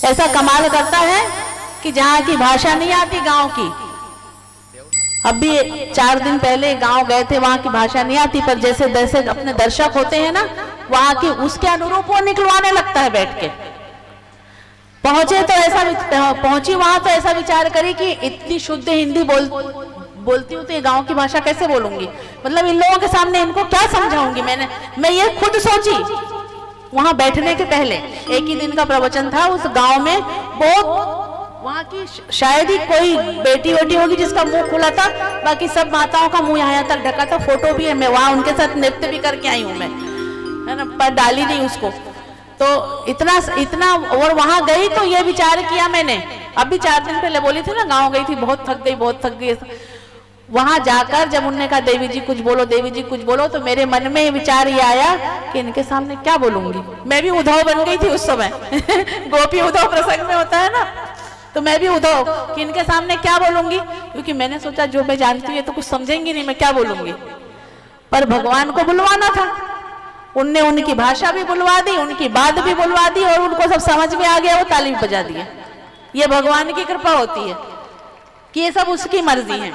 ऐसा कमाल करता है कि जहाँ की भाषा नहीं आती गांव की। अभी 4 दिन पहले गांव गए थे, वहां की भाषा नहीं आती, पर जैसे जैसे अपने दर्शक होते हैं ना, वहां की उसके अनुरूप वो निकलवाने लगता है बैठ के। पहुंची वहां तो ऐसा विचार करी कि इतनी शुद्ध हिंदी बोलती हूँ तो ये गांव की भाषा कैसे बोलूंगी, मतलब इन लोगों के सामने इनको क्या समझाऊंगी। मैं ये खुद सोची वहां बैठने के पहले। एक ही दिन का प्रवचन था उस गांव में, बहुत वहां की शायद ही कोई बेटी होगी जिसका मुंह खुला था, बाकी सब माताओं का मुंह यहाँ तक ढका था। फोटो भी है, मैं वहां उनके साथ नृत्य भी करके आई हूँ मैं, है ना, पर डाली नहीं उसको। तो इतना और वहां गई तो ये विचार किया मैंने, अभी 4 दिन पहले बोली थी ना, गाँव गई थी, बहुत थक गई। वहां जाकर जब उन्होंने कहा देवी जी कुछ बोलो, तो मेरे मन में विचार ये आया कि इनके सामने क्या बोलूंगी। मैं भी उद्धव बन गई थी उस समय गोपी उद्धव प्रसंग में होता है ना, तो मैं भी उद्धव कि इनके सामने क्या बोलूंगी, क्योंकि मैंने सोचा जो मैं जानती हूँ तो कुछ समझेंगी नहीं, मैं क्या बोलूंगी। पर भगवान को बुलवाना था, उनने उनकी भाषा भी बुलवा दी, उनकी बात भी बुलवा दी, और उनको सब समझ में आ गया, वो ताली बजा दिए। ये भगवान की कृपा होती है कि ये सब उसकी मर्जी है।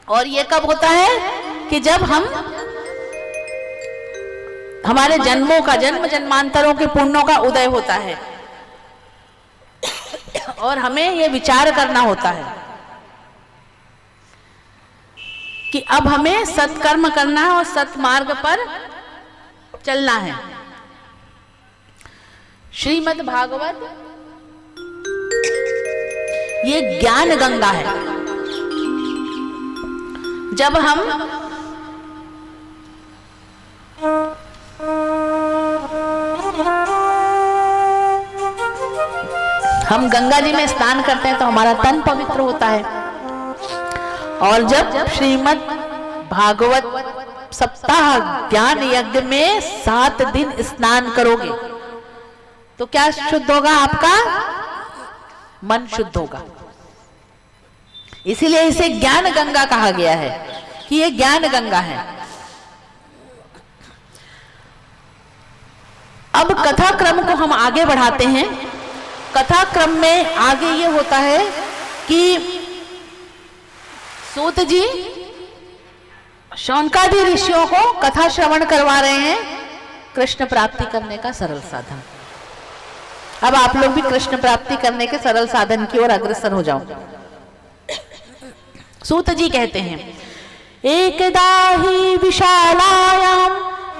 और ये कब होता है कि जब हमारे जन्मों का, जन्मांतरों के पुण्यों का उदय होता है, और हमें ये विचार करना होता है कि अब हमें सत्कर्म करना है और सत्मार्ग पर चलना है। श्रीमद् भागवत ये ज्ञान गंगा है। जब हम गंगा जी में स्नान करते हैं तो हमारा तन पवित्र होता है। और जब श्रीमद् भागवत सप्ताह ज्ञान यज्ञ में 7 दिन स्नान करोगे तो क्या शुद्ध होगा? आपका मन शुद्ध होगा। इसीलिए इसे ज्ञान गंगा कहा गया है कि ये ज्ञान गंगा है। अब कथा क्रम को हम आगे बढ़ाते हैं। कथा क्रम में आगे ये होता है कि सूत जी शौनकादि ऋषियों को कथा श्रवण करवा रहे हैं कृष्ण प्राप्ति करने का सरल साधन। अब आप लोग भी कृष्ण प्राप्ति करने के सरल साधन की ओर अग्रसर हो जाओ। सूत जी कहते हैं, एकदा ही विशालायां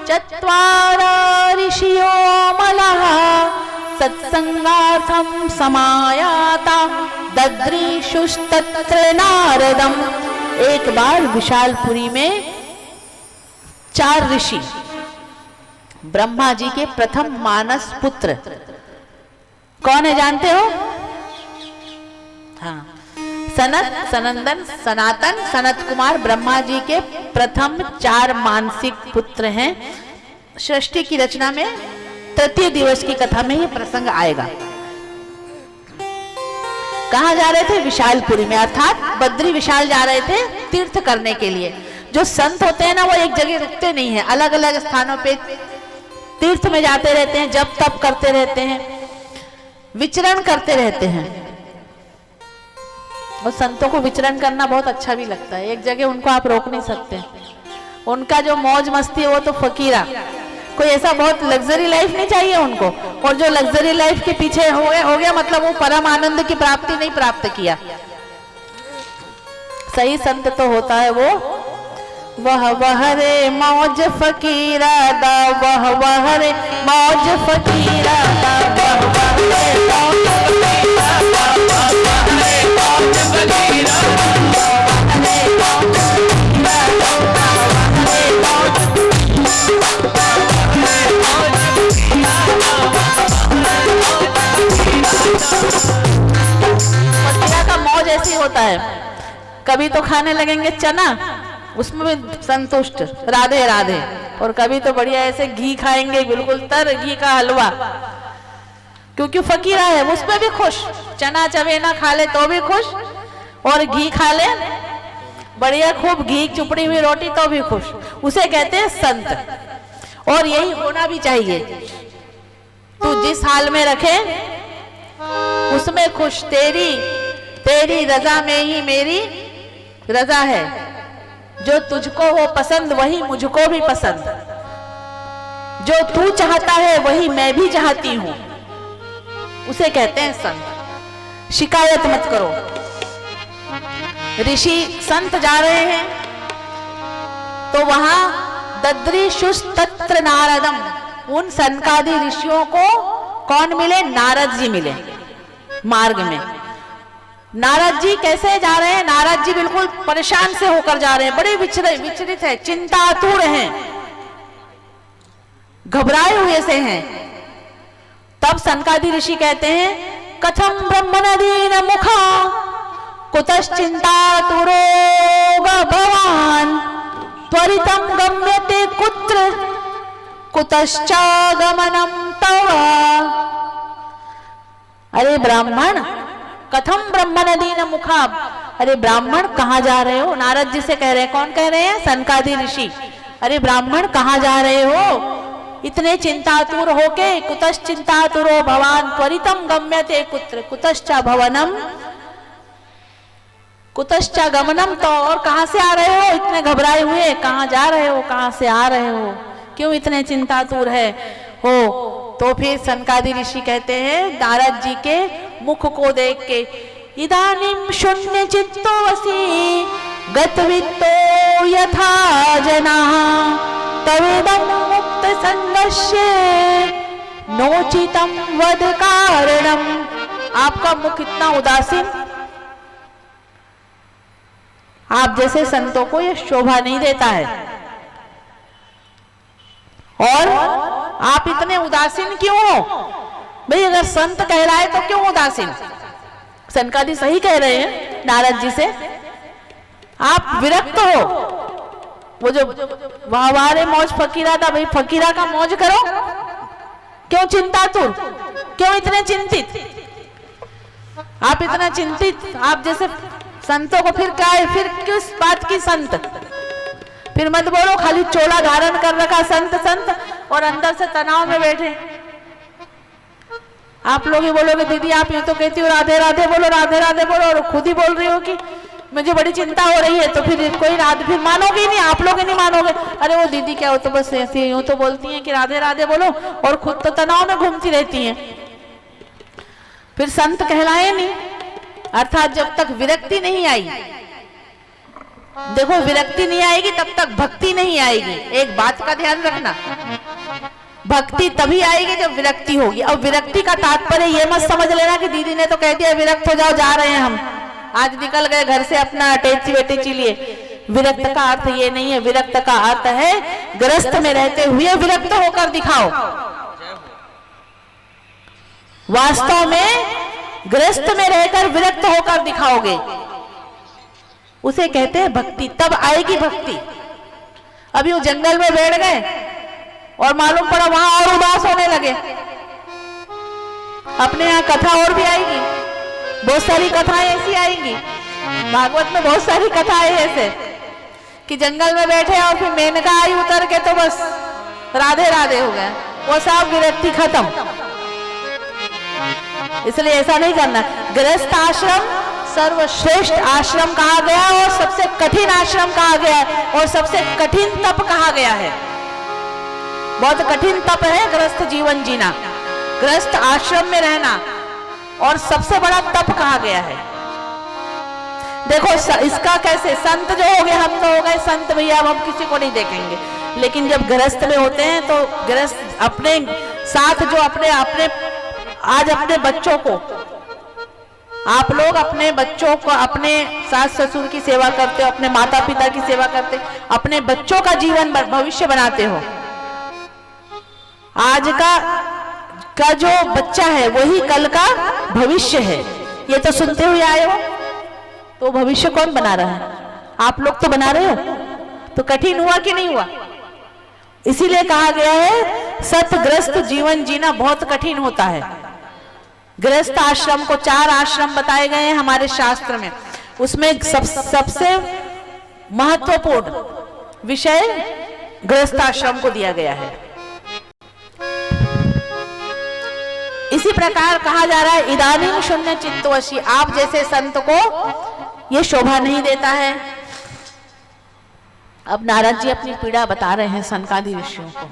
चत्वारा ऋषियो मलः सत्संगार्थं समायाता ददृशुस्तत्र नारदम। एक बार विशालपुरी में 4 ऋषि, ब्रह्मा जी के प्रथम मानस पुत्र कौन है जानते हो? हाँ, सनत, सनंदन, सनातन, सनत कुमार ब्रह्मा जी के प्रथम 4 मानसिक पुत्र हैं। सृष्टि की रचना में तृतीय दिवस की कथा में ये प्रसंग आएगा। कहाँ जा रहे थे? विशालपुरी में, अर्थात बद्री विशाल जा रहे थे तीर्थ करने के लिए। जो संत होते हैं ना वो एक जगह रुकते नहीं है, अलग अलग स्थानों पे तीर्थ में जाते रहते हैं, जप तप करते रहते हैं, विचरण करते रहते हैं। और संतों को विचरण करना बहुत अच्छा भी लगता है, एक जगह उनको आप रोक नहीं सकते। उनका जो मौज मस्ती है वो तो फकीरा, कोई ऐसा बहुत लग्जरी लाइफ नहीं चाहिए उनको। और जो लग्जरी लाइफ के पीछे हो गया मतलब वो परम आनंद की प्राप्ति नहीं प्राप्त किया। सही संत तो होता है वो वह रे मौज फकीरा दा, वह रे मौज फकीरा दा, वह रे मौज फकीरा दा, वह रे मौज फकीरा दा, वह रे मौज फकीरा दा, वह रे मौज फकीरा का मौज ऐसी होता है, कभी तो खाने लगेंगे चना, उसमें भी संतुष्ट राधे राधे, और कभी तो बढ़िया ऐसे घी खाएंगे, बिल्कुल तर घी का हलवा, क्योंकि फकीरा है उसमें भी खुश, चना चवेना खा ले तो भी खुश, और घी खा ले बढ़िया खूब घी चुपड़ी हुई रोटी तो भी खुश। उसे कहते हैं संत। और यही होना भी चाहिए, तू जिस हाल में रखे उसमें खुश, तेरी रजा में ही मेरी रजा है, जो तुझको हो पसंद वही मुझको भी पसंद, जो तू चाहता है वही मैं भी चाहती हूं, उसे कहते हैं संत। शिकायत मत करो। ऋषि संत जा रहे हैं तो वहां दद्रीशुष तत्र नारदम, उन सनकादि ऋषियों को कौन मिले? नारद जी मिले मार्ग में। नारद जी कैसे जा रहे हैं? नारद जी बिल्कुल परेशान से होकर जा रहे हैं, बड़े विचलित है, चिंतातुर हैं, घबराए हुए से हैं। तब सनकादि ऋषि कहते हैं कथम ब्रह्मणदीन मुखा कुतश्चिंतातुरो भवान त्वरितं गम्यते कुत्र कुतश्चागमनम तव। अरे ब्राह्मण, कथम ब्रह्मणदीन मुखा, अरे ब्राह्मण कहाँ जा रहे हो? नारद जी से कह रहे हैं। कौन कह रहे हैं? सनकादि ऋषि। अरे ब्राह्मण कहाँ जा रहे हो इतने चिंतातुर होके? कुतश्चिंतातुरो भवान त्वरितं गम्यते कुत्र कुतश्चा भवनम कुतश्चा गमनम, तो और कहाँ से आ रहे हो इतने घबराए हुए? कहाँ जा रहे हो, कहाँ से आ रहे हो, क्यों इतने चिंतातुर है हो? तो फिर सनकादि ऋषि कहते हैं नारद जी के मुख को देख के, इदानीं शून्य चित्तो वसी गतवित्तो यथा जनाः तवेदं मुक्त संगस्य नोचितं वद कारणम। आपका मुख इतना उदासीन, आप जैसे संतों को यह शोभा नहीं देता है, और आप इतने उदासीन क्यों हो? भाई अगर संत कह रहा है तो क्यों उदासीन? सनकादि सही कह रहे हैं नारद जी से, आप विरक्त हो। वो जो वाहवारे मौज फकीरा था, भाई फकीरा का मौज करो, क्यों चिंतातुर, क्यों इतने चिंतित? आप इतना चिंतित, आप जैसे संतों को फिर क्या है, फिर किस बात की संत? फिर मत बोलो खाली चोला धारण कर रखा संत संत और अंदर से तनाव में बैठे। आप लोग ही बोलोगे दीदी आप यूं तो कहती हो राधे राधे बोलो, राधे राधे बोलो, और खुद ही बोल रही हो कि मुझे बड़ी चिंता हो रही है, तो फिर कोई फिर मानोगे ही नहीं, आप लोग ही नहीं मानोगे। अरे वो दीदी क्या हो तो बस ऐसी यूं तो बोलती हैं कि राधे राधे बोलो और खुद तो तनाव में घूमती रहती हैं, फिर संत कहलाए नहीं। अर्थात जब तक विरक्ति नहीं आई, देखो विरक्ति नहीं आएगी तब तक भक्ति नहीं आएगी। एक बात का ध्यान रखना, भक्ति तभी आएगी जब विरक्ति होगी। अब विरक्ति का तात्पर्य ये मत समझ लेना कि दीदी ने तो कह दिया विरक्त हो जाओ, जा रहे हैं हम, आज निकल गए घर से अपना अटैची वेटेची लिए। विरक्त का अर्थ ये नहीं है, विरक्त का अर्थ है ग्रस्त में रहते हुए विरक्त होकर दिखाओ। वास्तव में ग्रस्त में रहकर विरक्त होकर दिखाओगे, उसे कहते हैं भक्ति। तब आएगी भक्ति। अभी वो जंगल में बैठ गए और मालूम पड़ा वहां और उदास होने लगे, अपने यहाँ कथा और भी आएगी, बहुत सारी कथाएं ऐसी आएंगी, भागवत में बहुत सारी कथाएं ऐसे कि जंगल में बैठे और फिर मेनका आई उतर के तो बस राधे राधे हो गए, वो सब गिरफ्ती खत्म। इसलिए ऐसा नहीं करना। गृहस्थ आश्रम सर्वश्रेष्ठ आश्रम कहा गया और सबसे कठिन आश्रम कहा गया है और सबसे कठिन तप कहा गया है। बहुत कठिन तप है गृहस्थ जीवन जीना, गृहस्थ आश्रम में रहना, और सबसे बड़ा तप कहा गया है। देखो इसका कैसे, संत जो हो गए, हम तो हो गए संत भैया, अब हम किसी को नहीं देखेंगे, लेकिन जब गृहस्थ में होते हैं तो गृहस्थ अपने साथ जो अपने आज अपने बच्चों को, आप लोग अपने बच्चों को, अपने सास ससुर की सेवा करते हो, अपने माता पिता की सेवा करते, अपने बच्चों का जीवन भविष्य बनाते हो। आज का जो बच्चा है वही कल का भविष्य है, ये तो सुनते हुए आए हो। तो भविष्य कौन बना रहा है? आप लोग तो बना रहे हो। तो कठिन हुआ कि नहीं हुआ? इसीलिए कहा गया है सतग्रस्त जीवन जीना बहुत कठिन होता है। गृहस्थ आश्रम को 4 आश्रम बताए गए हैं हमारे शास्त्र में, उसमें सबसे महत्वपूर्ण विषय गृहस्थ आश्रम को दिया गया है। इसी प्रकार कहा जा रहा है इदानीं शून्य चित्तवशी, आप जैसे संत को ये शोभा नहीं देता है। अब नारद जी अपनी पीड़ा बता रहे हैं सनकादि ऋषियों को।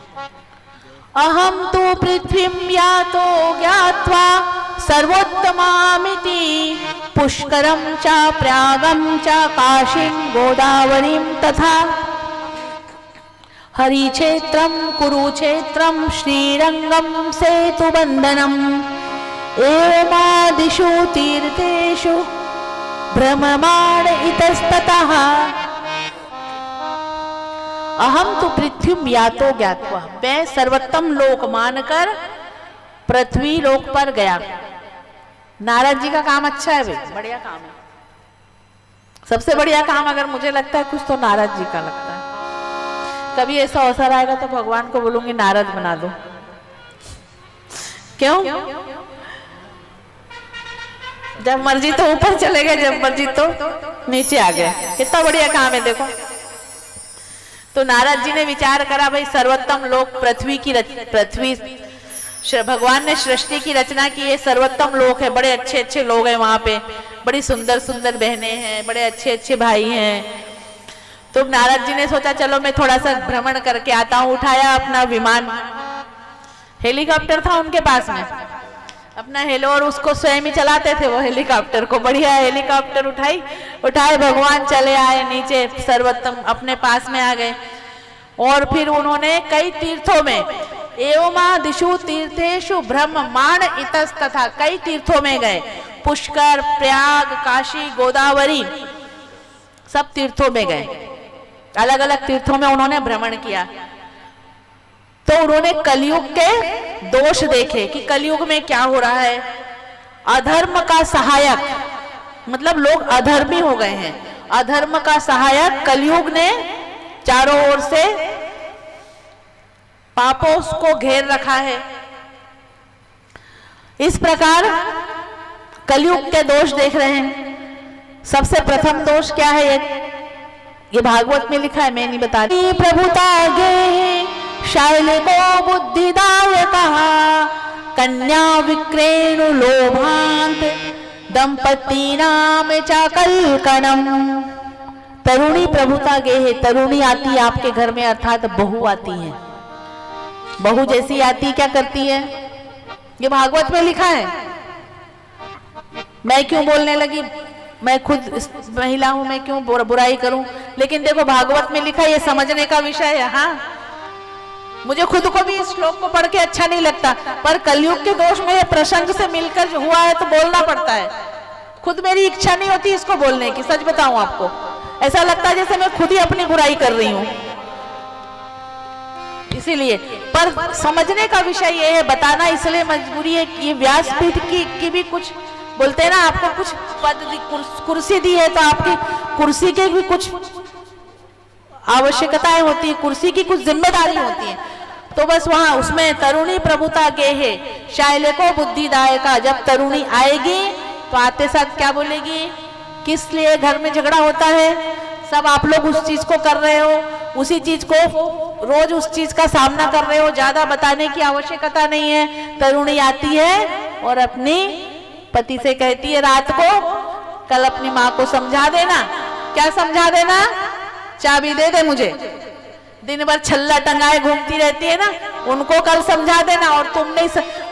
अहम तो पृथ्वीं यातो ज्ञात्वा सर्वोत्तमामिति पुष्करं च प्रयागं च काशीं गोदावरीं तथा हरिक्षेत्रं कुरुक्षेत्रं श्रीरंगं सेतुबंधनम् एवमादिषु तीर्थेषु भ्रममाण इतस्ततः अहम तो पृथ्वी यातो ज्ञात्वा, मैं सर्वोत्तम लोक मानकर पृथ्वी लोक पर गया। नारद जी का काम अच्छा है भाई, बढ़िया काम है। सबसे बढ़िया काम अगर मुझे लगता है कुछ तो नारद जी का लगता है। कभी ऐसा अवसर आएगा तो भगवान को बोलूंगी नारद बना दो। क्यों? जब मर्जी तो ऊपर चले गए, जब मर्जी तो नीचे आ गए। कितना बढ़िया काम है देखो। तो नारद जी ने विचार करा भाई सर्वोत्तम लोक पृथ्वी भगवान ने सृष्टि की रचना की है, सर्वोत्तम लोक है, बड़े अच्छे अच्छे लोग हैं वहां पे, बड़ी सुंदर सुंदर बहनें हैं, बड़े अच्छे अच्छे भाई हैं। तो नारद जी ने सोचा चलो मैं थोड़ा सा भ्रमण करके आता हूँ। उठाया अपना विमान, हेलीकॉप्टर था उनके पास में, अपना हेलो, और उसको स्वयं ही चलाते थे वो हेलीकॉप्टर को। बढ़िया हेलीकॉप्टर उठाए भगवान चले आए नीचे, सर्वोत्तम अपने पास में आ गए। और फिर उन्होंने कई तीर्थों में एवमादिषु तीर्थेषु ब्रह्ममाण इतस्तथा, कई तीर्थों में गए, पुष्कर, प्रयाग, काशी, गोदावरी, सब तीर्थों में गए, अलग अलग तीर्थों में उन्होंने भ्रमण किया। तो उन्होंने कलयुग के दोष देखे कि कलयुग में क्या हो रहा है। अधर्म का सहायक, मतलब लोग अधर्मी हो गए हैं, अधर्म का सहायक कलयुग ने चारों ओर से पापों को घेर रखा है। इस प्रकार कलयुग के दोष देख रहे हैं। सबसे प्रथम दोष क्या है, ये भागवत में लिखा है, मैं नहीं बता रही। प्रभुता गे शैल को बुद्धिदायकः कन्या विक्रेणु लोभांत दंपति नाम चाकलकणम। तरुणी प्रभुता गे है, तरुणी आती है आपके घर में, अर्थात बहू आती है। बहू जैसी आती क्या करती है, ये भागवत में लिखा है। मैं क्यों बोलने लगी, मैं खुद महिला हूं, मैं क्यों बुराई करूं, लेकिन देखो भागवत में लिखा है, ये समझने का विषय है। हाँ, मुझे खुद को भी इस श्लोक को पढ़ के अच्छा नहीं लगता, पर कलयुग के दोष में ये प्रसंग से मिलकर हुआ है तो बोलना पड़ता है। खुद मेरी इच्छा नहीं होती इसको बोलने की, सच बताऊं आपको, ऐसा लगता है जैसे मैं खुद ही अपनी बुराई कर रही हूं। इसीलिए पर समझने का विषय ये है, बताना इसलिए मजबूरी है कि ये व्यासपीठ की भी कुछ बोलते हैं ना, आपको कुछ पद कुर्सी दी है तो आपकी कुर्सी के भी कुछ आवश्यकताएं होती है, कुर्सी की कुछ जिम्मेदारी होती है। तो बस वहां उसमें तरुणी प्रभुता के है शायले को बुद्धिदायका। जब तरुणी आएगी तो आते साथ क्या बोलेगी, किस लिए घर में झगड़ा होता है, सब आप लोग उस चीज को कर रहे हो, उसी चीज को रोज उस चीज का सामना कर रहे हो, ज्यादा बताने की आवश्यकता नहीं है। तरुणी आती है और अपनी पति से कहती है रात को, कल अपनी माँ को समझा देना। क्या समझा देना? चाबी दे दे मुझे, दिन भर छल्ला टंगाए घूमती रहती है ना, उनको कल समझा देना। और तुम नहीं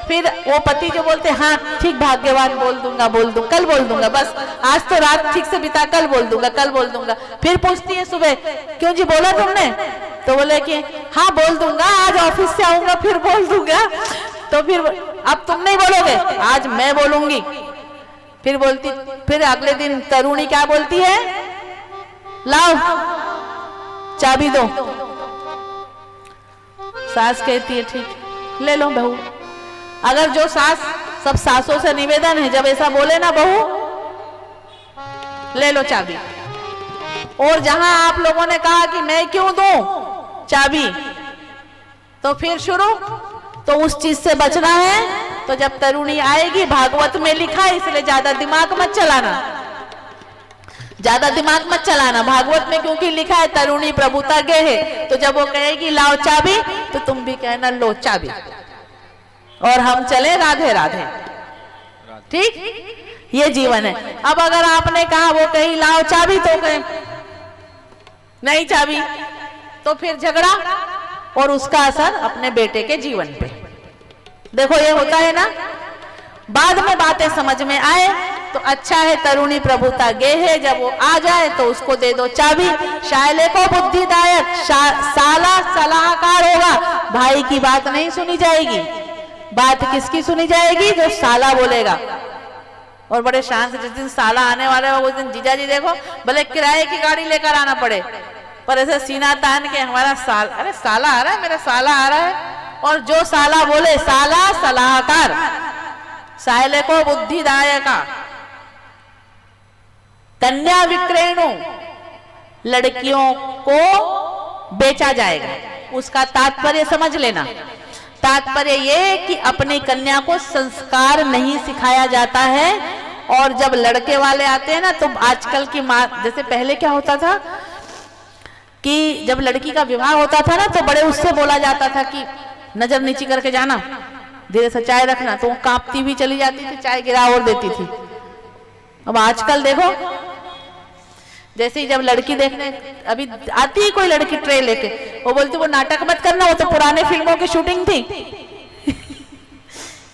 फिर वो पति जो बोलते हाँ ठीक भाग्यवान, बोल दूंगा कल बोल दूंगा, बस आज तो रात ठीक से बिता, कल बोल दूंगा। फिर पूछती है सुबह, क्यों जी बोला तुमने? तो बोले कि हाँ बोल दूंगा, आज ऑफिस से आऊंगा फिर बोल दूंगा। तो फिर अब तुम नहीं बोलोगे, आज मैं बोलूंगी। फिर अगले दिन तरुणी क्या बोलती है? लाओ चाबी दो। सास कहती है ठीक ले लो बहू। अगर जो सास, सब सासों से निवेदन है, जब ऐसा बोले ना बहू, ले लो चाबी। और जहां आप लोगों ने कहा कि मैं क्यों दूं चाबी, तो फिर शुरू, तो उस चीज से बचना है। तो जब तरुणी आएगी, भागवत में लिखा है, इसलिए ज्यादा दिमाग मत चलाना, भागवत में क्योंकि लिखा है तरुणी प्रभुता गे है। तो जब वो कहेगी लाओ चाबी, तो तुम भी कहना लो चाबी, और हम चले राधे राधे। ठीक, ये जीवन है। अब अगर आपने कहा, वो कही लाओ चाबी, तो कहे नहीं चाबी, तो फिर झगड़ा, और उसका असर अपने बेटे के जीवन पे। देखो ये होता है ना, बाद में बातें समझ में आए तो अच्छा है, तरुणी प्रभुता गे है, जब वो आ जाए तो उसको दे दो चाबी। शायले को बुद्धिदायक, साला सलाहकार होगा, भाई की बात नहीं सुनी जाएगी। बात किसकी सुनी जाएगी? जो साला बोलेगा। और बड़े शान से, जिस दिन साला आने वाले हो उस दिन जीजा जी देखो, भले किराए की गाड़ी लेकर आना पड़े, पर ऐसे सीना तान के हमारा अरे साला आ रहा है, मेरा साला आ रहा है। और जो साला बोले, साला सलाहकार, साले को बुद्धिदायका। कन्या विक्रेणु, लड़कियों को बेचा जाएगा। उसका तात्पर्य समझ लेना। तात्पर्य ये कि अपनी कन्या को संस्कार नहीं सिखाया जाता है। और जब लड़के वाले आते हैं ना, तो आजकल की माँ, जैसे पहले क्या होता था कि जब लड़की का विवाह होता था ना, तो बड़े उससे बोला जाता था कि नजर नीची करके जाना, धीरे से चाय रखना। तो वो कांपती हुई चली जाती थी, चाय गिरा और देती थी। अब आजकल देखो, जैसे ही जब लड़की देखने अभी आती है कोई लड़की ट्रे लेके, वो बोलती वो नाटक मत करना, वो तो पुराने फिल्मों की शूटिंग थी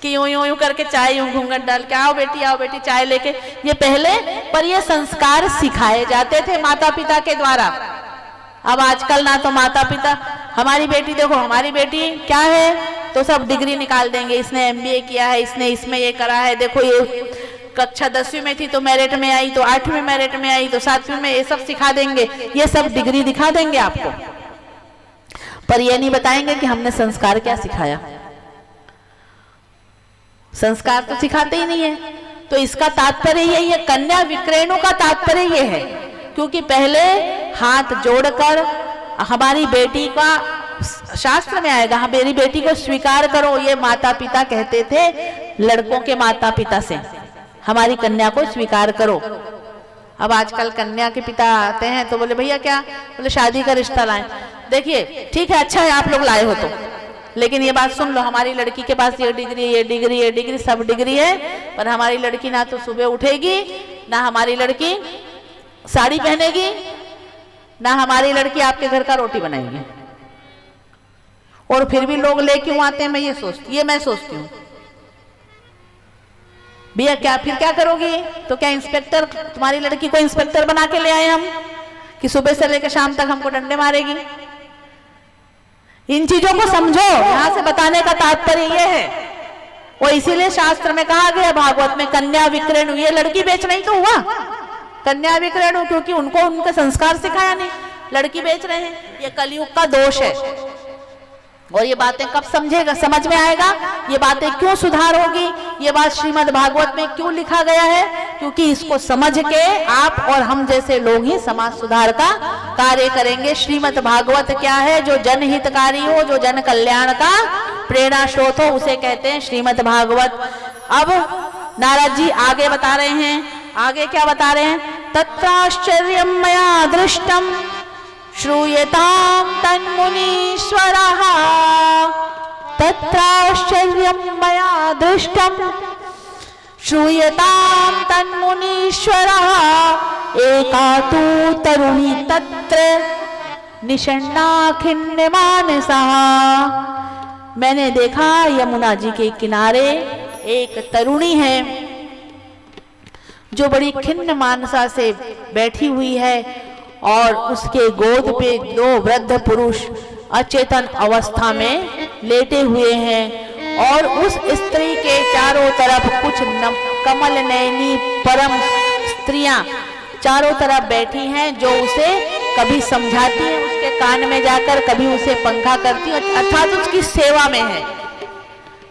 कि यूं यूं यूं करके चाय, यूं घूंघट डाल के आओ बेटी चाय लेके। ये पहले, पर ये संस्कार सिखाए जाते थे माता पिता के द्वारा। अब आजकल ना तो माता पिता, हमारी बेटी देखो, हमारी बेटी क्या है, तो सब डिग्री निकाल देंगे, इसने MBA किया है, इसने इसमें ये करा है, देखो ये कक्षा 10वीं में थी तो मेरिट में आई, तो 8वीं मेरिट में आई, तो 7वीं में, ये सब सिखा देंगे, ये सब डिग्री दिखा देंगे आपको, पर ये नहीं बताएंगे कि हमने संस्कार क्या सिखाया। संस्कार तो सिखाते ही नहीं है। तो इसका तात्पर्य यही है, कन्या विक्रेणु का तात्पर्य ये है, क्योंकि पहले हाथ जोड़कर हमारी बेटी का, शास्त्र में आएगा, मेरी बेटी को स्वीकार करो, ये माता पिता कहते थे लड़कों के माता पिता से, हमारी कन्या को स्वीकार करो। अब आजकल कन्या के पिता आते हैं तो बोले भैया क्या, बोले शादी का रिश्ता लाएं। देखिए ठीक है, अच्छा है आप लोग लाए हो तो, लेकिन ये बात सुन लो, हमारी लड़की के पास ये डिग्री सब डिग्री है, पर हमारी लड़की ना तो सुबह उठेगी, ना हमारी लड़की साड़ी पहनेगी, ना हमारी लड़की आपके घर का रोटी बनाएगी। और फिर भी लोग ले क्यों आते हैं, मैं सोचती हूँ भैया क्या करोगी? तो क्या इंस्पेक्टर, तुम्हारी लड़की को इंस्पेक्टर बना के ले आए हम, कि सुबह से लेकर शाम तक हमको डंडे मारेगी? इन चीजों को समझो। यहाँ से बताने का तात्पर्य ये है, और इसीलिए शास्त्र में कहा गया भागवत में, कन्या विक्रेणु, ये लड़की बेचना ही तो हुआ, कन्या विक्रेणु, क्योंकि उनको उनका संस्कार सिखाया नहीं, लड़की बेच रहे हैं। ये कलयुग का दोष है। और ये बातें कब समझ में आएगा, ये बातें क्यों सुधार होगी, ये बात श्रीमद् भागवत में क्यों लिखा गया है, क्योंकि इसको समझ के आप और हम जैसे लोग ही समाज सुधार का कार्य करेंगे। श्रीमद् भागवत क्या है? जो जनहितकारी हो, जो जन कल्याण का प्रेरणा स्रोत हो, उसे कहते हैं श्रीमद् भागवत। अब नारद जी आगे बता रहे हैं, आगे क्या बता रहे हैं? तत्राश्चर्यं मया दृष्टं श्रूयतां तन्मुनीश्वरः। तत्राश्चर्यं मया दृष्टं श्रूयतां तन्मुनीश्वरः। एका तु तरुणी तत्र निषण्णा खिन्नमानसः। मैंने देखा यमुना जी के किनारे एक तरुणी है जो बड़ी खिन्न मानसा से बैठी हुई है और उसके गोद पे दो वृद्ध पुरुष अचेतन अवस्था में लेटे हुए हैं और उस स्त्री के चारों तरफ कुछ कमल नयनी परम स्त्रियां चारों तरफ बैठी हैं जो उसे कभी समझाती है उसके कान में जाकर, कभी उसे पंखा करती है, अर्थात उसकी सेवा में है।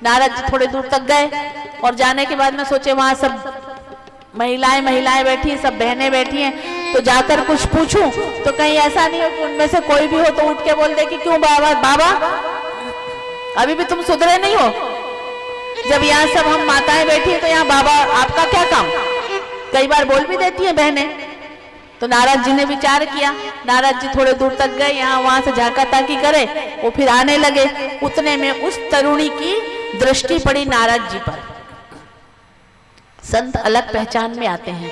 नारद जी थोड़े दूर तक गए और जाने के बाद में सोचे वहां सब महिलाएं बैठी हैं, सब बहनें बैठी हैं, तो जाकर कुछ पूछूं तो कहीं ऐसा नहीं हो कि उनमें से कोई भी हो तो उठ के बोल दे कि क्यों बाबा अभी भी तुम सुधरे नहीं हो। जब यहाँ सब हम माताएं बैठी हैं तो यहाँ बाबा आपका क्या काम, कई बार बोल भी देती हैं बहनें। तो नारद जी ने विचार किया, नारद जी थोड़े दूर तक गए, यहाँ वहां से झाका ताकी करे, वो फिर आने लगे। उतने में उस तरुणी की दृष्टि पड़ी नारद जी पर। संत अलग पहचान में आते हैं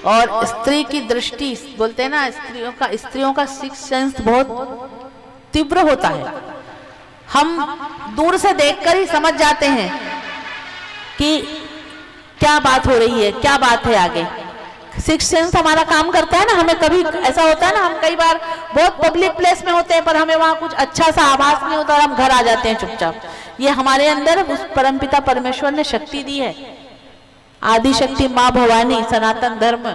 और स्त्री की दृष्टि, बोलते हैं ना स्त्रियों का सिक्स सेंस बहुत तीव्र होता है। हम दूर से देखकर ही समझ जाते हैं कि क्या बात हो रही है, क्या बात है आगे। सिक्स सेंस हमारा काम करता है ना। हमें कभी ऐसा होता है ना, हम कई बार बहुत पब्लिक प्लेस में होते हैं पर हमें वहां कुछ अच्छा सा आभास नहीं होता और हम घर आ जाते हैं चुपचाप। ये हमारे अंदर उस परमपिता परमेश्वर ने शक्ति दी है। आदि शक्ति माँ भवानी, सनातन धर्म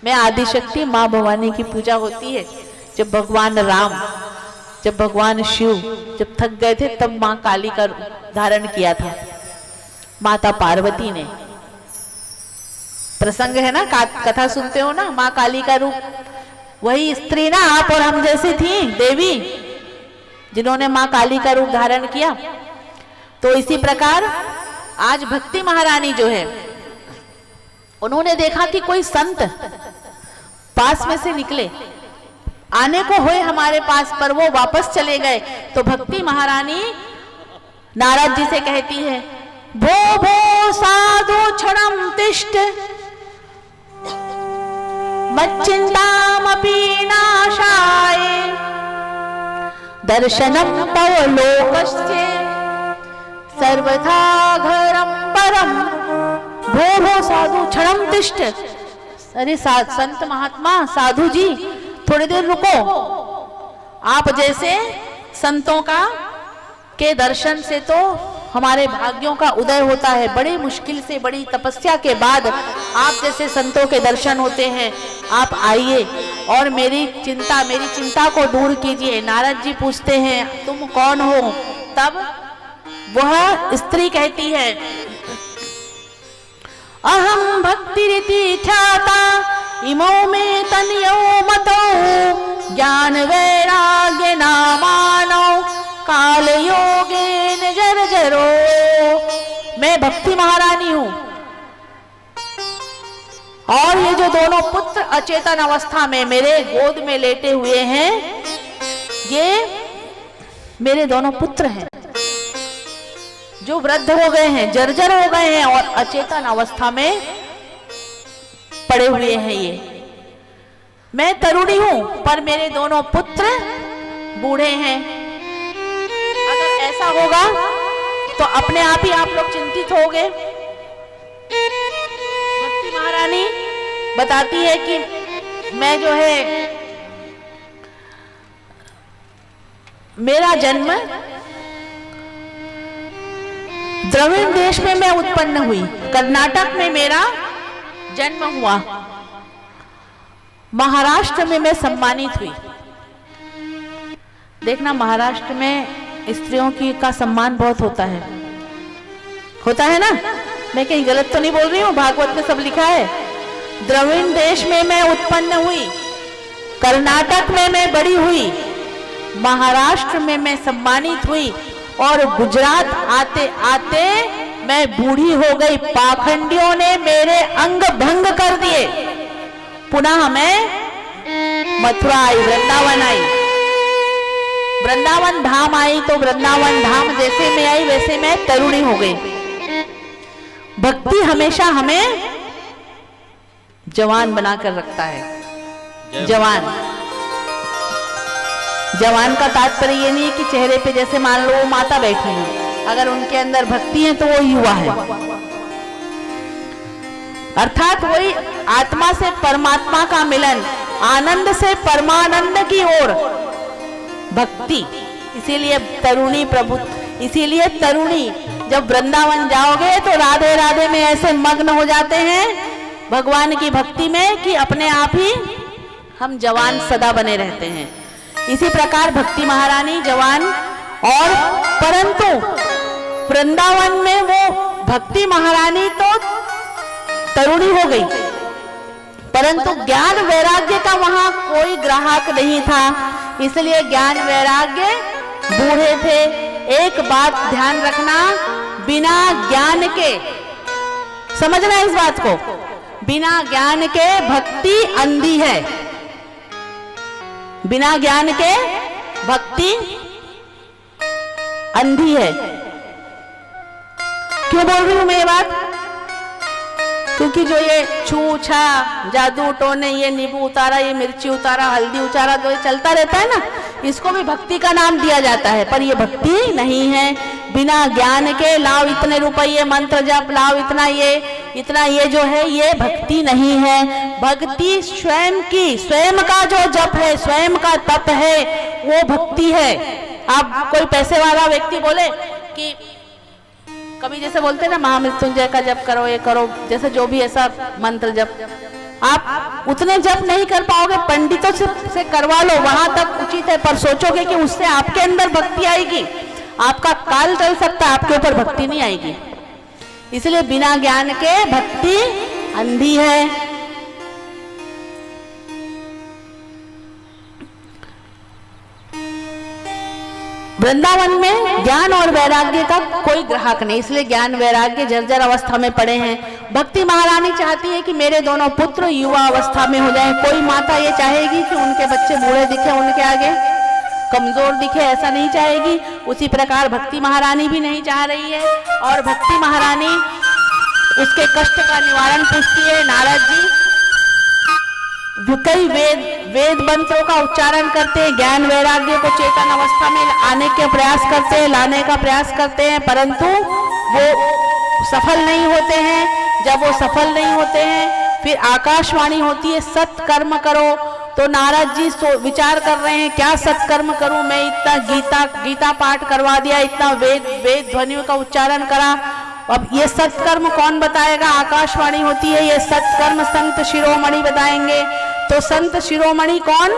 में आदि शक्ति माँ भवानी की पूजा होती है। जब भगवान राम, जब भगवान शिव जब थक गए थे तब माँ काली का धारण किया था माता पार्वती ने। प्रसंग है ना, कथा सुनते हो ना, माँ काली का रूप वही स्त्री ना, आप और हम जैसी थी देवी जिन्होंने माँ काली का रूप धारण किया। तो इसी प्रकार आज भक्ति महारानी जो है, उन्होंने देखा कि कोई संत पास में से निकले, आने को हुए हमारे पास पर वो वापस चले गए। तो भक्ति महारानी नारद जी से कहती है, भो भो साधु क्षणं तिष्ठ मच्चिन्तामपि नाशाय दर्शनं तव लोकस्य सर्वथा घरं परम। भो भो साधु क्षणं तिष्ठ। अरे संत महात्मा साधु जी थोड़ी देर रुको। आप जैसे संतों के दर्शन से तो हमारे भाग्यों का उदय होता है। बड़ी मुश्किल से, बड़ी तपस्या के बाद आप जैसे संतों के दर्शन होते हैं। आप आइए और मेरी चिंता को दूर कीजिए। नारद जी पूछते हैं, तुम कौन हो? तब वह स्त्री कहती है, अहम भक्तिरिति ख्याता इमो में तनयो मतो ज्ञान वैराग्य नामानो काल योगेन जर्जरो। मैं भक्ति महारानी हूं और ये जो दोनों पुत्र अचेतन अवस्था में मेरे गोद में लेटे हुए हैं, ये मेरे दोनों पुत्र हैं जो वृद्ध हो गए हैं, जर्जर हो गए हैं और अचेतन अवस्था में पड़े हुए हैं। ये मैं तरुणी हूं पर मेरे दोनों पुत्र बूढ़े हैं। अगर ऐसा होगा तो अपने आप ही आप लोग चिंतित होंगे। भक्ति महारानी बताती है कि मैं जो है, मेरा जन्म द्रविड़ देश में मैं उत्पन्न हुई, कर्नाटक में मेरा जन्म हुआ, महाराष्ट्र में मैं सम्मानित हुई। देखना, महाराष्ट्र में स्त्रियों का सम्मान बहुत होता है ना। मैं कहीं गलत तो नहीं बोल रही हूँ, भागवत में सब लिखा है। द्रविड़ देश में मैं उत्पन्न हुई, कर्नाटक में मैं बड़ी हुई, महाराष्ट्र में मैं सम्मानित हुई और गुजरात आते आते मैं बूढ़ी हो गई, पाखंडियों ने मेरे अंग भंग कर दिए। पुनः मैं मथुरा आई, वृंदावन आई, वृंदावन धाम आई, तो वृंदावन धाम जैसे मैं आई वैसे मैं तरुणी हो गई। भक्ति हमेशा हमें जवान बनाकर रखता है। जवान, जवान का तात्पर्य ये नहीं है कि चेहरे पे जैसे मान लो वो माता बैठी है, अगर उनके अंदर भक्ति है तो वो युवा है। अर्थात वही आत्मा से परमात्मा का मिलन, आनंद से परमानंद की ओर भक्ति। इसीलिए तरुणी प्रभु, इसीलिए तरुणी जब वृंदावन जाओगे तो राधे राधे में ऐसे मग्न हो जाते हैं भगवान की भक्ति में कि अपने आप ही हम जवान सदा बने रहते हैं। इसी प्रकार भक्ति महारानी जवान, और परंतु वृंदावन में वो भक्ति महारानी तो तरुणी हो गई, परंतु ज्ञान वैराग्य का वहां कोई ग्राहक नहीं था, इसलिए ज्ञान वैराग्य बूढ़े थे। एक बात ध्यान रखना, बिना ज्ञान के, समझना इस बात को, बिना ज्ञान के भक्ति अंधी है। बिना ज्ञान के भक्ति अंधी है। क्यों बोल रही हूं मैं ये बात? क्योंकि जो ये छू छा जादू टोने, ये नींबू उतारा, ये मिर्ची उतारा, हल्दी उतारा, जो ये चलता रहता है ना, इसको भी भक्ति का नाम दिया जाता है, पर ये भक्ति नहीं है। बिना ज्ञान के लाओ इतने रुपये, मंत्र जप, लाओ इतना ये जो है, ये भक्ति नहीं है। भक्ति स्वयं की, स्वयं का जो जप है, स्वयं का तप है, वो भक्ति है। आप कोई पैसे वाला व्यक्ति बोले कि कभी जैसे बोलते हैं ना महामृत्युंजय का जप करो, ये करो, जैसे जो भी ऐसा मंत्र जप, आप उतने जप नहीं कर पाओगे, पंडितों से करवा लो, वहां तक उचित है, पर सोचोगे कि उससे आपके अंदर भक्ति आएगी, आपका काल चल सकता है, आपके ऊपर भक्ति नहीं आएगी। इसलिए बिना ज्ञान के भक्ति अंधी है। वृंदावन में ज्ञान और वैराग्य का कोई ग्राहक नहीं, इसलिए ज्ञान वैराग्य जर्जर अवस्था में पड़े हैं। भक्ति महारानी चाहती है कि मेरे दोनों पुत्र युवा अवस्था में हो जाएं। कोई माता ये चाहेगी कि उनके बच्चे बूढ़े दिखे, उनके आगे कमजोर दिखे, ऐसा नहीं चाहेगी। उसी प्रकार भक्ति महारानी भी नहीं चाह रही है, और भक्ति महारानी उसके कष्ट का निवारण पूछती है। नारद जी कई वेद मंत्रों का उच्चारण करते हैं, ज्ञान वैराग्य को चेतन अवस्था में आने के प्रयास करते हैं, लाने का प्रयास करते हैं, परंतु वो सफल नहीं होते हैं। जब वो सफल नहीं होते हैं, फिर आकाशवाणी होती है सत्कर्म करो। तो नारद जी विचार कर रहे हैं क्या सत्कर्म करूं, मैं इतना गीता पाठ करवा दिया, इतना वेद ध्वनियों का उच्चारण करा, अब ये सत्कर्म कौन बताएगा? आकाशवाणी होती है, ये सत्कर्म संत शिरोमणि बताएंगे। तो संत शिरोमणि कौन?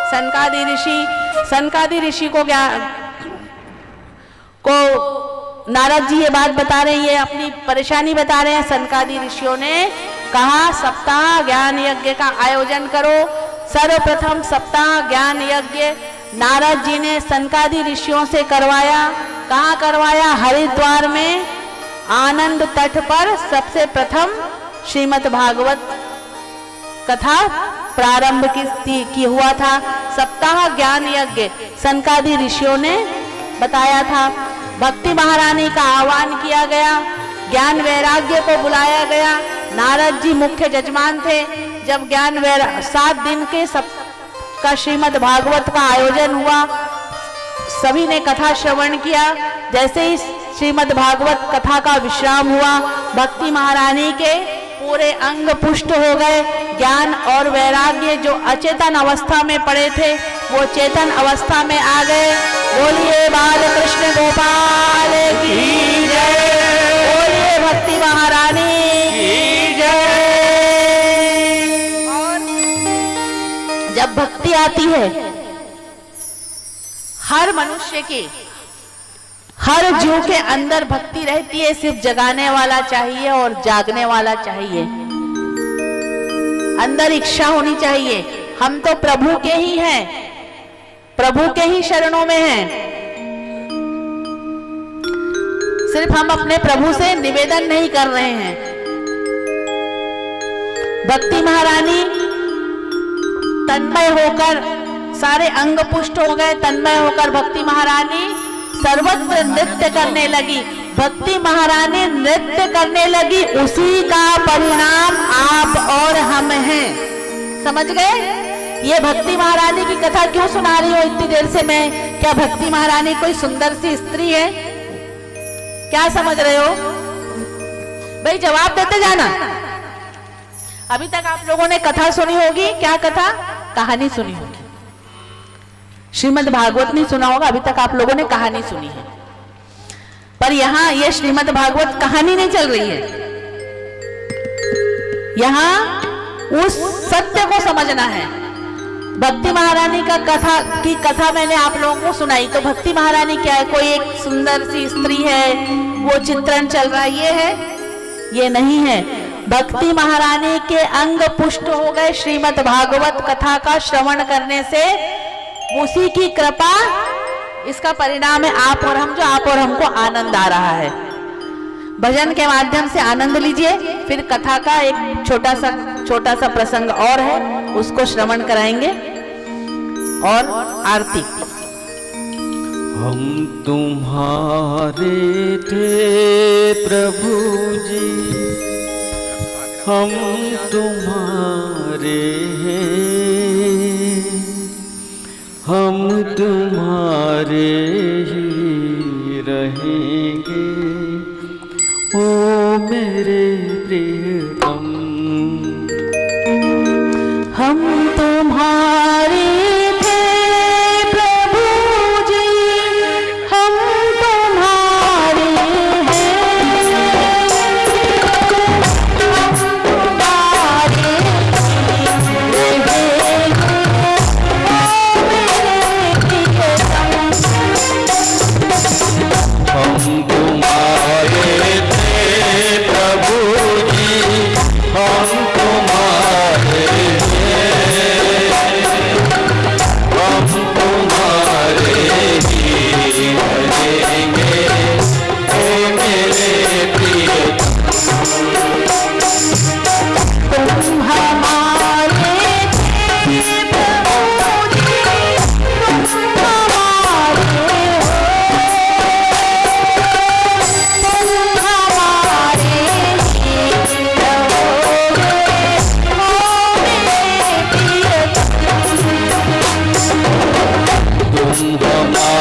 सनकादि ऋषि। सनकादि ऋषि को नारद जी ये बात बता रहे हैं, ये अपनी परेशानी बता रहे हैं। सनकादि ऋषियों ने कहा सप्ताह ज्ञान यज्ञ का आयोजन करो। सर्वप्रथम सप्ताह ज्ञान यज्ञ नारद जी ने सनकादि ऋषियों से करवाया। कहाँ करवाया? हरिद्वार में आनंद तट पर सबसे प्रथम श्रीमद् भागवत कथा प्रारंभ की हुआ था। सप्ताह ज्ञान यज्ञ सनकादि ऋषियों ने बताया था। भक्ति महारानी का आह्वान किया गया, ज्ञान वैराग्य को बुलाया गया। नारद जी मुख्य जजमान थे। जब 7 दिन के का श्रीमद् भागवत का आयोजन हुआ, सभी ने कथा श्रवण किया। जैसे ही श्रीमद् भागवत कथा का विश्राम हुआ, भक्ति महारानी के पूरे अंग पुष्ट हो गए। ज्ञान और वैराग्य जो अचेतन अवस्था में पड़े थे, वो चेतन अवस्था में आ गए। बोलिए बाल कृष्ण गोपाल की जय, बोलिए भक्ति महारानी की जय। और जब भक्ति आती है, हर मनुष्य की, हर जीव के अंदर भक्ति रहती है। सिर्फ जगाने वाला चाहिए और जागने वाला चाहिए, अंदर इच्छा होनी चाहिए। हम तो प्रभु के ही हैं, प्रभु के ही शरणों में हैं। सिर्फ हम अपने प्रभु से निवेदन नहीं कर रहे हैं। भक्ति महारानी तन्मय होकर सारे अंग पुष्ट हो गए, तन्मय होकर भक्ति महारानी सर्वत्र नृत्य करने लगी। भक्ति महारानी नृत्य करने लगी, उसी का परिणाम आप और हम हैं। समझ गए? ये भक्ति महारानी की कथा क्यों सुना रही हो इतनी देर से मैं? क्या भक्ति महारानी कोई सुंदर सी स्त्री है? क्या समझ रहे हो भाई? जवाब देते जाना। अभी तक आप लोगों ने कथा सुनी होगी। क्या कथा? कहानी सुनी होगी। श्रीमद् भागवत नहीं सुना होगा। अभी तक आप लोगों ने कहानी सुनी है, पर यहाँ ये श्रीमद् भागवत कहानी नहीं चल रही है। यहाँ उस सत्य को समझना है। भक्ति महारानी का कथा मैंने आप लोगों को सुनाई, तो भक्ति महारानी क्या है? कोई एक सुंदर सी स्त्री है, वो चित्रण चल रहा है, ये है? ये नहीं है। भक्ति महारानी के अंग पुष्ट हो गए श्रीमद् भागवत कथा का श्रवण करने से। उसी की कृपा, इसका परिणाम है आप और हम, जो आप और हमको आनंद आ रहा है। भजन के माध्यम से आनंद लीजिए। फिर कथा का एक छोटा सा प्रसंग और है, उसको श्रवण कराएंगे और आरती। हम तुम्हारे थे प्रभु जी, हम तुम्हारे हैं, हम तुम्हारे ही रहेंगे, ओ मेरे प्रियतम। हम तुम्हारे थे प्रभु जी, हम तुम्हारे हैं, हम तुम्हारे हम तुम्हारे थे प्रभु जी, हम तुम्हारे हैं, हम तुम्हारे ही रहेंगे, ओ मेरे प्रियतम। तुम हमारे थे प्रभु जी, तुम हमारे तुम हमारे